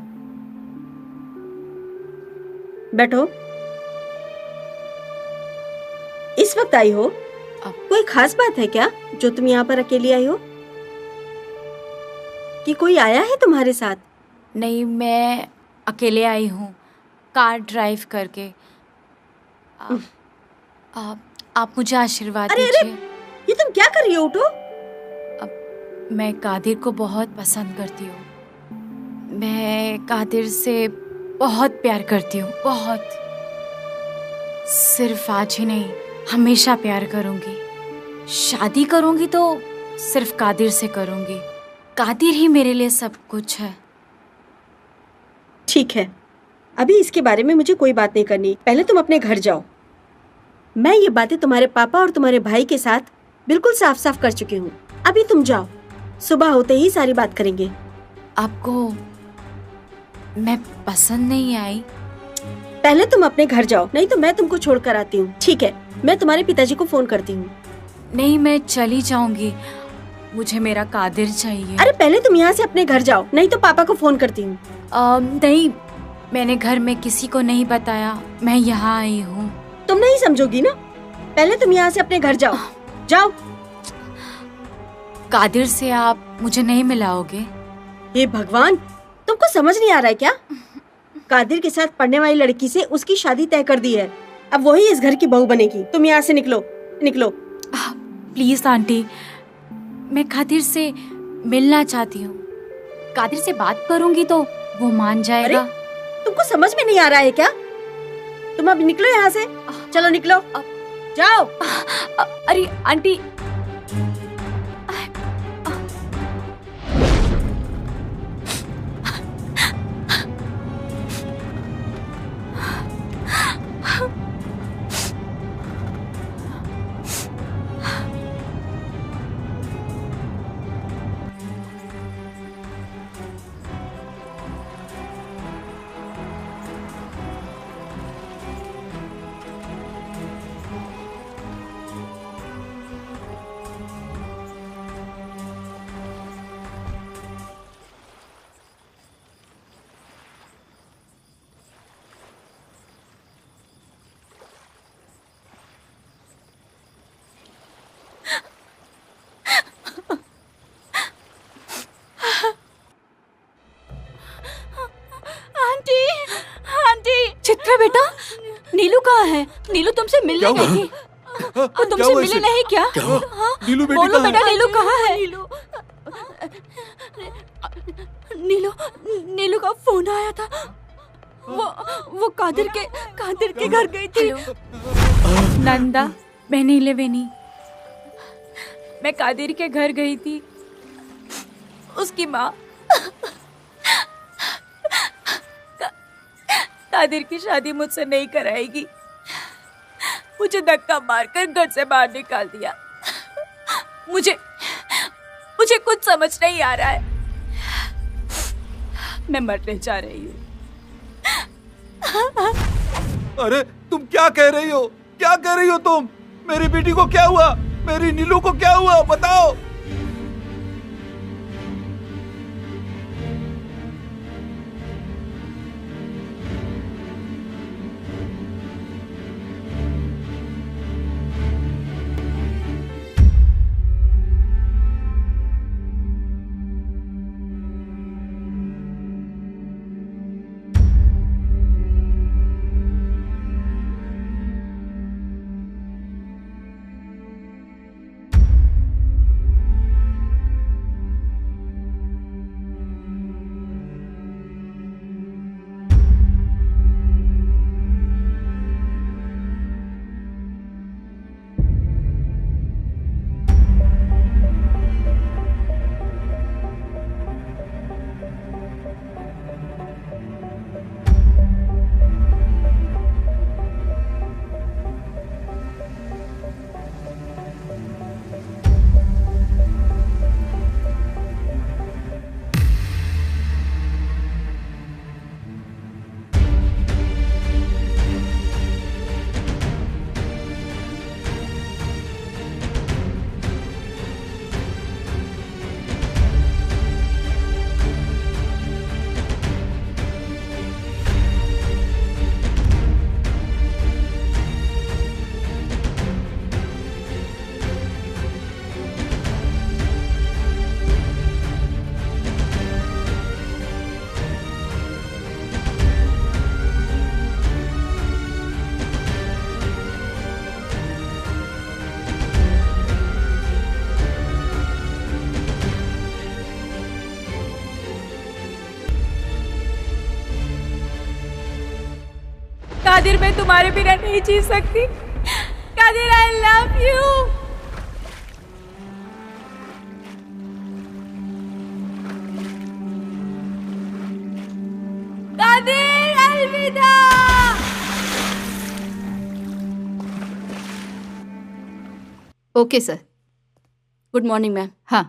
बैठो। इस वक्त आई हो? कोई खास बात है क्या जो तुम यहाँ पर अकेली आई हो? कि कोई आया है तुम्हारे साथ?
नहीं, मैं अकेले आई हूँ, कार ड्राइव करके। आप मुझे आशीर्वाद दीजिए।
ये तुम क्या कर रही हो? उठो।
मैं कादिर को बहुत पसंद करती हूँ। मैं कादिर से बहुत प्यार करती हूँ, बहुत। सिर्फ आज ही नहीं, हमेशा प्यार करूँगी। शादी करूँगी तो सिर्फ कादिर से करूँगी। कादिर ही मेरे लिए सब कुछ है।
ठीक है, अभी इसके बारे में मुझे कोई बात नहीं करनी। पहले तुम अपने घर जाओ। मैं ये बातें तुम्हारे पापा और तुम्हारे भाई के साथ बिल्कुल साफ साफ कर चुकी हूँ। अभी तुम जाओ, सुबह होते ही सारी बात करेंगे।
आपको मैं पसंद नहीं आई?
पहले तुम अपने घर जाओ, नहीं तो मैं तुमको छोड़ कर आती हूँ। ठीक है, मैं तुम्हारे पिताजी को फोन करती हूँ।
नहीं, मैं चली जाऊंगी। मुझे मेरा कादिर चाहिए।
अरे पहले तुम यहाँ से अपने घर जाओ, नहीं तो पापा को फोन करती हूँ।
नहीं, मैंने घर में किसी को नहीं बताया। मैं यहाँ आई हूँ।
तुम नहीं समझोगी ना? पहले तुम यहाँ से अपने घर जाओ, जाओ।
कादिर से आप मुझे नहीं मिलाओगे?
हे भगवान, तुमको समझ नहीं आ रहा है क्या? कादिर के साथ पढ़ने वाली लड़की से उसकी शादी तय कर दी है। अब वही इस घर की बहू बनेगी। तुम यहाँ से निकलो, निकलो।
प्लीज आंटी, मैं कादिर से मिलना चाहती हूँ। कादिर से बात करूंगी तो वो मान जाएगा।
तुमको समझ में नहीं आ रहा है क्या? तुम अब निकलो यहाँ से, चलो निकलो, जाओ।
अरे आंटी,
चित्रा बेटा, नीलू कहाँ है? नीलू तुमसे मिलने गई थी। वो तुमसे मिले नहीं क्या? हाँ?
नीलू बेटी
बोलो
कहाँ
बेटा,
है?
नीलू कहाँ है? नीलू नीलू का फोन आया था। वो कादिर के घर गई थी।
नंदा, मैं नीले बेनी, मैं कादिर के घर गई थी। उसकी माँ कादिर की शादी मुझसे नहीं कराएगी। मुझे धक्का मारकर घर से बाहर निकाल दिया। मुझे कुछ समझ नहीं आ रहा है। मैं मरने जा रही हूँ।
अरे तुम क्या कह रही हो? क्या कह रही हो तुम? मेरी बेटी को क्या हुआ? मेरी नीलू को क्या हुआ? बताओ।
कादिर, मैं तुम्हारे बिना नहीं जी सकती। Kadir, I love you. Kadir, अलविदा।
Okay sir.
Good morning ma'am.
हाँ,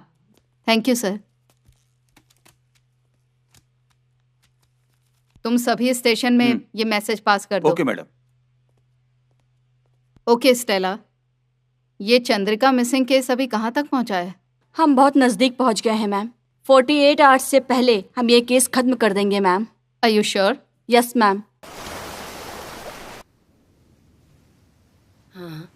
थैंक यू सर। तुम सभी स्टेशन में ये मैसेज पास कर दो।
Okay madam.
ओके स्टेला, ये चंद्रिका मिसिंग केस अभी कहाँ तक पहुँचा है?
हम बहुत नजदीक पहुंच गए हैं मैम। 48 आवर्स से पहले हम ये केस खत्म कर देंगे ma'am.
Are you sure?
Yes ma'am.
हाँ।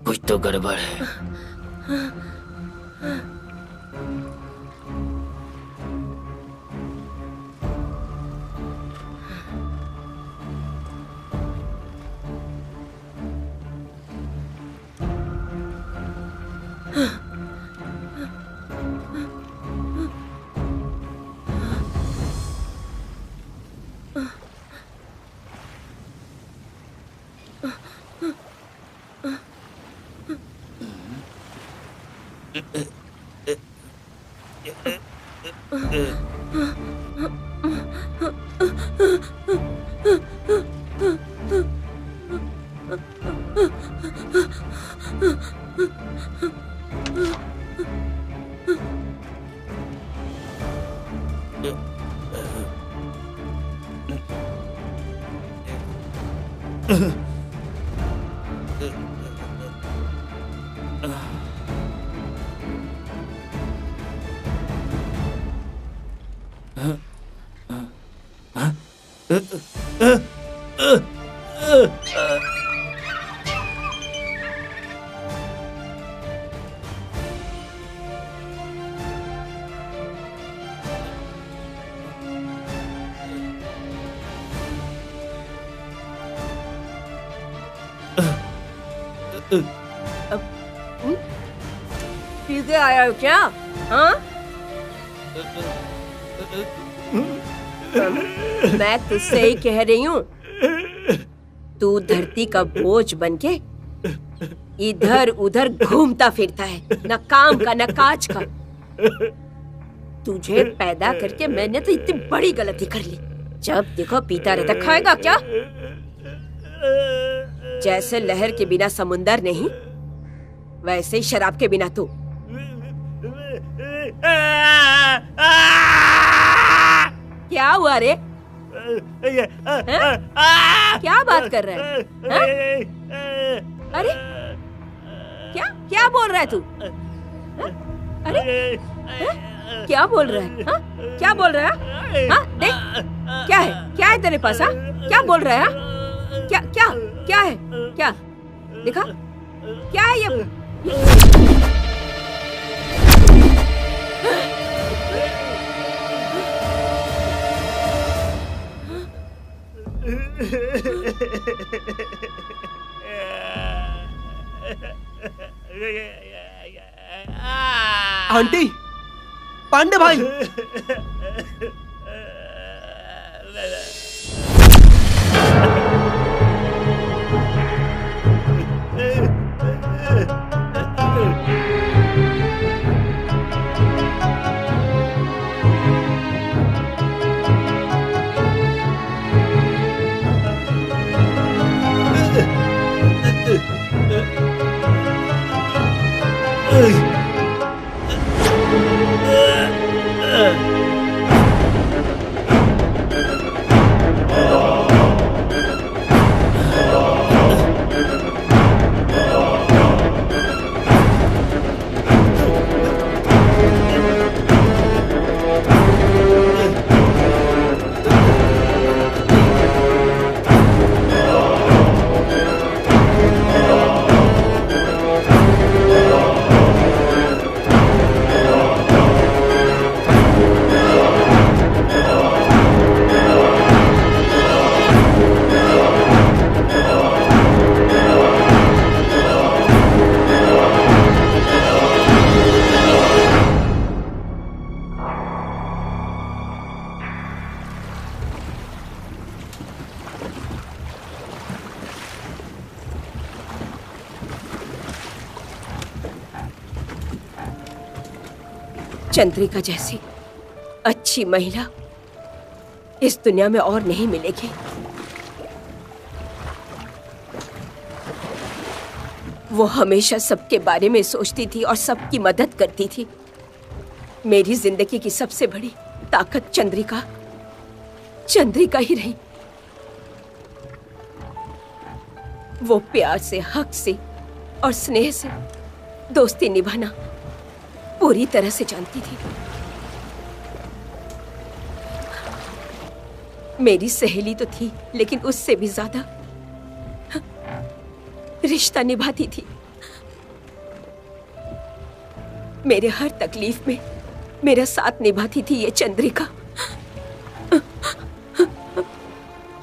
कुछ तो गड़बड़ है।
सीधे आया हो क्या? हाँ? मैं तुझसे ही कह रही हूँ, तू धरती का बोझ बनके इधर उधर घूमता फिरता है, न काम का न काज का। तुझे पैदा करके मैंने तो इतनी बड़ी गलती कर ली। जब देखो पीता रहता, खाएगा क्या? जैसे लहर के बिना समुंदर नहीं, वैसे ही शराब के बिना तू। क्या हुआ रे? क्या बात कर रहा है? अरे क्या क्या बोल रहा है तू? अरे क्या बोल रहा है? हा? क्या बोल रहा है? हाँ देख, क्या है तेरे पास? हाँ क्या बोल रहा है? क्या क्या क्या है? क्या दिखा? क्या है ये?
आंटी, पांडे भाई,
चंद्रिका जैसी अच्छी महिला इस दुनिया में और नहीं मिलेगी। वो हमेशा सबके बारे में सोचती थी और सबकी मदद करती थी। मेरी जिंदगी की सबसे बड़ी ताकत चंद्रिका ही रही। वो प्यार से, हक से और स्नेह से दोस्ती निभाना पूरी तरह से जानती थी। मेरी सहेली तो थी, लेकिन उससे भी ज्यादा रिश्ता निभाती थी। मेरे हर तकलीफ में मेरा साथ निभाती थी ये चंद्रिका।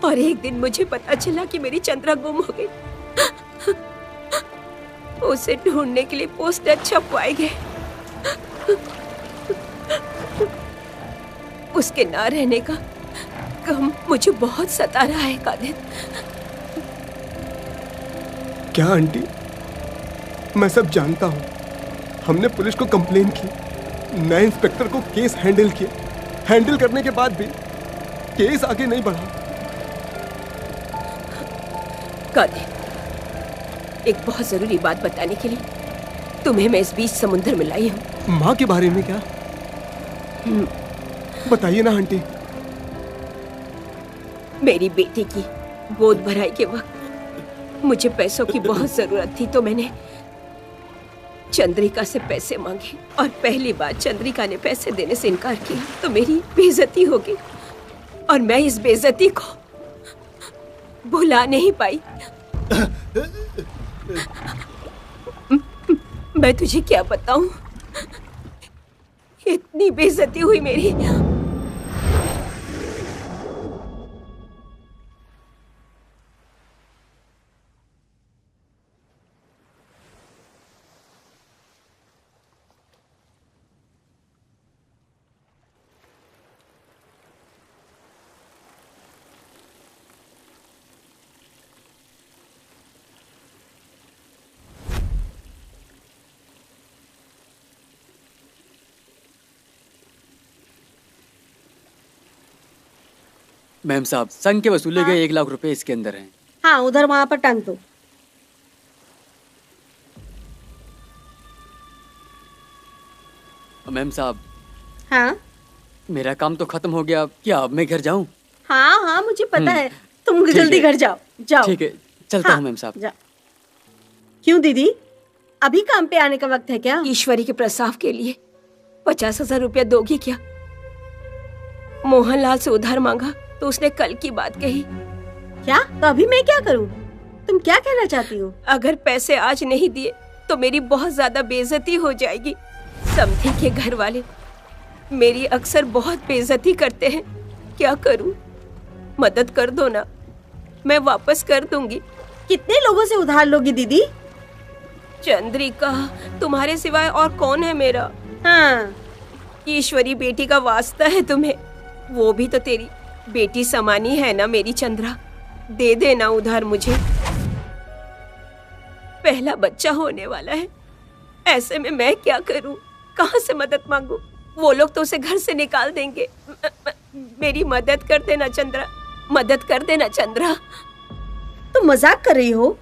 और एक दिन मुझे पता चला कि मेरी चंद्रा गुम हो गई। उसे ढूंढने के लिए पोस्टर छपवाए गए। उसके ना रहने का गम मुझे बहुत सता रहा है कादिर।
क्या आंटी, मैं सब जानता हूँ। हमने पुलिस को कंप्लेन की, नए इंस्पेक्टर को केस हैंडल किया। हैंडल करने के बाद भी केस आगे नहीं बढ़ा।
कादिर, एक बहुत जरूरी बात बताने के लिए तुम्हें मैं इस बीच समुद्र में लाई हूँ।
माँ के बारे में क्या? बताइए ना आंटी।
मेरी बेटी की गोद भराई के वक्त मुझे पैसों की बहुत जरूरत थी, तो मैंने चंद्रिका से पैसे मांगे और पहली बार चंद्रिका ने पैसे देने से इनकार किया तो मेरी बेइज्जती हो गई और मैं इस बेइज्जती को भुला नहीं पाई। मैं तुझे क्या बताऊं, इतनी बेइज्जती हुई मेरी।
मैम साहब, संघ के वसूले गए 1 लाख रुपए इसके अंदर हैं।
हाँ, उधर वहाँ पर टांग दो।
मैम साहब,
हाँ
मेरा काम तो खत्म हो गया, क्या अब मैं घर जाऊं?
हाँ हाँ, मुझे पता है। तुम
ठीक
जल्दी
है।
घर जाओ। जाओ।
ठीक है, चलता हूँ मैम साहब।
जाओ। क्यों दीदी, अभी काम पे आने का वक्त है क्या?
ईश्वरी के प्रसाव के लिए 50,000 रुपया दोगी क्या? मोहनलाल से उधार मांगा तो उसने कल की बात कही।
क्या? तो अभी मैं क्या करूं? तुम क्या कहना चाहती हो?
अगर पैसे आज नहीं दिए तो मेरी बहुत ज्यादा बेइज्जती हो जाएगी। समधी के घर वाले मेरी अक्सर बहुत बेइज्जती करते हैं। क्या करूं? मदद कर दो ना, मैं वापस कर दूंगी।
कितने लोगों से उधार लोगी दीदी?
चंद्रिका, तुम्हारे सिवाय और कौन है मेरा?
हाँ,
ईश्वरी बेटी का वास्ता है तुम्हें। वो भी तो तेरी बेटी समानी है ना मेरी चंद्रा। दे देना उधार मुझे। पहला बच्चा होने वाला है, ऐसे में मैं क्या करूं? कहां से मदद मांगू? वो लोग तो उसे घर से निकाल देंगे। मेरी मदद कर देना चंद्रा, मदद कर देना चंद्रा।
तुम मजाक कर रही हो?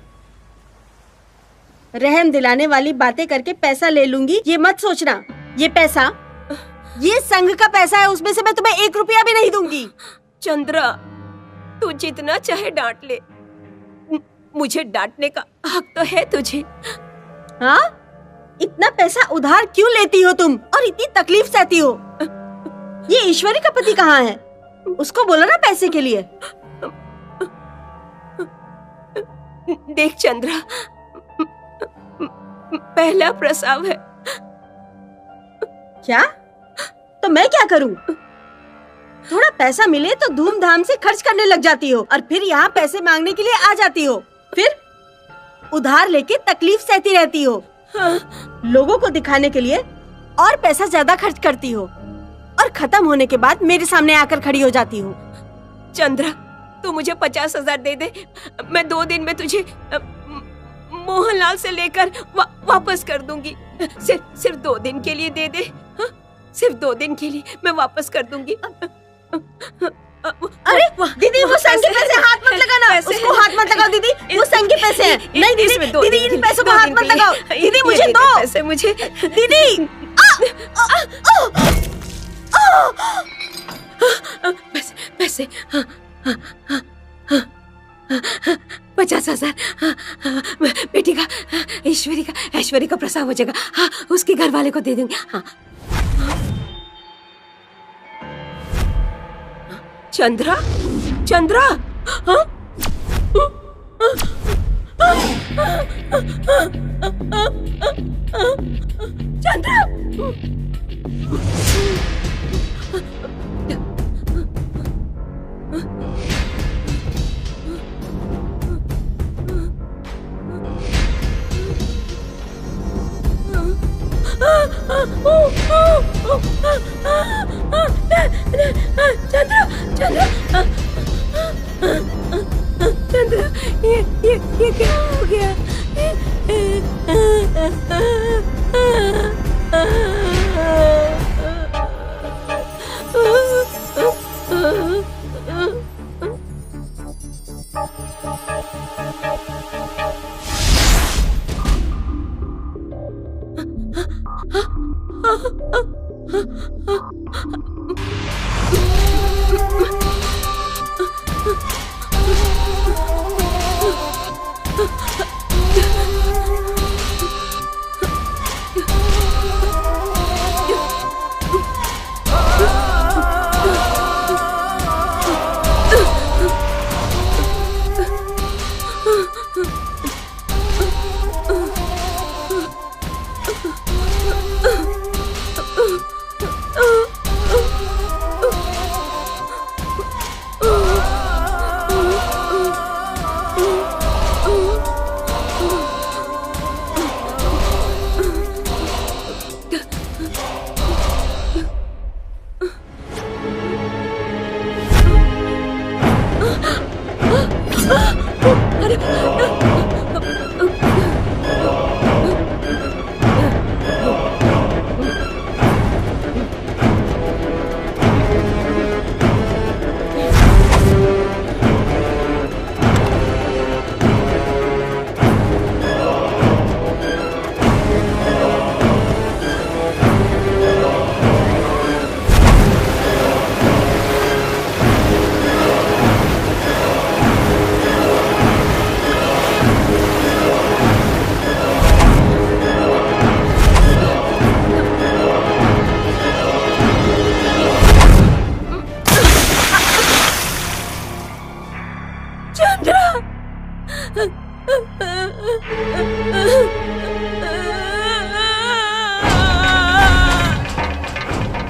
रहम दिलाने वाली बातें करके पैसा ले लूंगी ये मत सोचना। ये संघ का पैसा है, उसमें से मैं तुम्हें 1 रुपया भी नहीं दूंगी।
चंद्रा, तू जितना चाहे डांट ले, मुझे डांटने का हक तो है तुझे।
हाँ? इतना पैसा उधार क्यों लेती हो तुम और इतनी तकलीफ सहती हो? ये ईश्वरी का पति कहाँ है? उसको बोलो ना पैसे के लिए।
देख चंद्रा, पहला प्रसव है।
क्या? तो मैं क्या करूं? थोड़ा पैसा मिले तो धूमधाम से खर्च करने लग जाती हो और फिर यहाँ पैसे मांगने के लिए आ जाती हो। फिर उधार लेके तकलीफ सहती रहती हो। हाँ। लोगों को दिखाने के लिए और पैसा ज्यादा खर्च करती हो और खत्म होने के बाद मेरे सामने आकर खड़ी हो जाती हो।
चंद्रा, तू मुझे 50,000 दे दे, मैं 2 दिन में तुझे मोहनलाल से लेकर वापस कर दूंगी। सिर्फ 2 दिन के लिए दे दे। हाँ? सिर्फ 2 दिन के लिए मैं वापस कर दूंगी।
अरे दीदी वो संग के पैसे हाथ मत लगाना, उसको हाथ मत लगाओ दीदी, वो संग के पैसे हैं। नहीं दीदी, दीदी इन पैसों को हाथ मत लगाओ। दीदी मुझे दो
पैसे, मुझे
दीदी।
पैसे 50,000 बेटी का, ऐश्वर्य का प्रसव हो जाएगा। हाँ, उसके घर वाले को दे देंगे। हाँ। चंद्रा, चंद्रा, हाँ? चंद्रा, चंद्रा, चंद्रा, चंद्रा, ये क्या हो गया?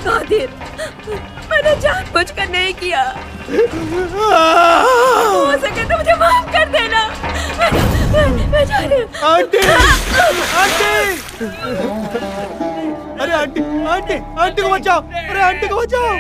कादिर, मैंने जानबूझकर नहीं किया। हो सके तो मुझे माफ कर देना। मैं जा रही हूँ।
आंटी, आंटी, अरे आंटी, आंटी, आंटी को बचाओ, अरे आंटी को बचाओ।